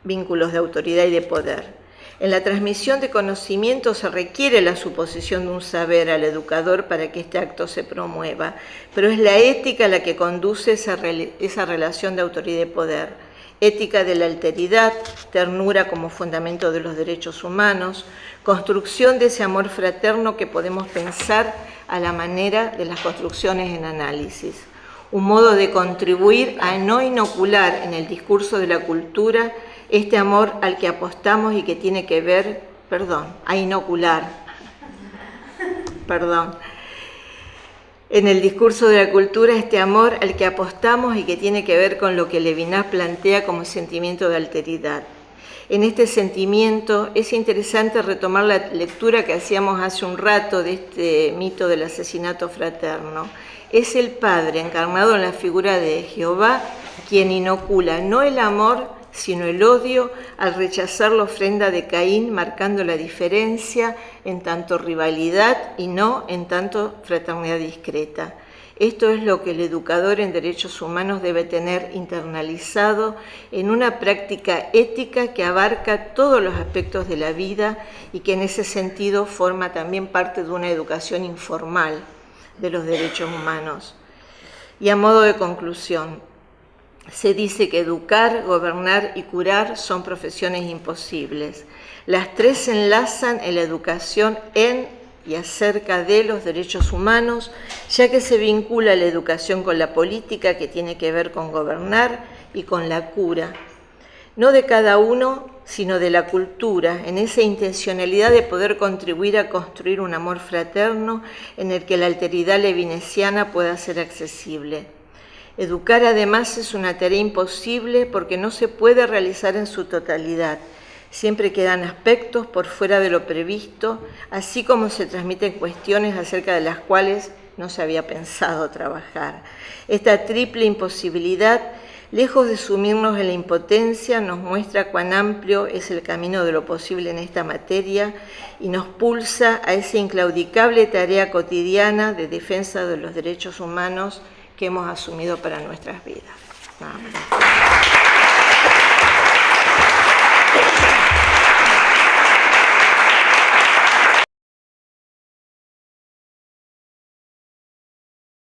vínculos de autoridad y de poder. En la transmisión de conocimiento se requiere la suposición de un saber al educador para que este acto se promueva, pero es la ética la que conduce esa relación de autoridad y poder. Ética de la alteridad, ternura como fundamento de los derechos humanos, construcción de ese amor fraterno que podemos pensar a la manera de las construcciones en análisis. Un modo de contribuir a no inocular en el discurso de la cultura este amor al que apostamos y que tiene que ver, a inocular, en el discurso de la cultura este amor al que apostamos y que tiene que ver con lo que Levinas plantea como sentimiento de alteridad. En este sentimiento es interesante retomar la lectura que hacíamos hace un rato de este mito del asesinato fraterno. Es el Padre encarnado en la figura de Jehová quien inocula no el amor, sino el odio al rechazar la ofrenda de Caín, marcando la diferencia en tanto rivalidad y no en tanto fraternidad discreta. Esto es lo que el educador en derechos humanos debe tener internalizado en una práctica ética que abarca todos los aspectos de la vida y que en ese sentido forma también parte de una educación informal de los derechos humanos. Y a modo de conclusión, se dice que educar, gobernar y curar son profesiones imposibles. Las tres se enlazan en la educación en y acerca de los derechos humanos, ya que se vincula la educación con la política, que tiene que ver con gobernar, y con la cura. No de cada uno, sino de la cultura, en esa intencionalidad de poder contribuir a construir un amor fraterno en el que la alteridad levinesiana pueda ser accesible. Educar además es una tarea imposible porque no se puede realizar en su totalidad. Siempre quedan aspectos por fuera de lo previsto, así como se transmiten cuestiones acerca de las cuales no se había pensado trabajar. Esta triple imposibilidad, lejos de sumirnos en la impotencia, nos muestra cuán amplio es el camino de lo posible en esta materia y nos pulsa a esa inclaudicable tarea cotidiana de defensa de los derechos humanos que hemos asumido para nuestras vidas.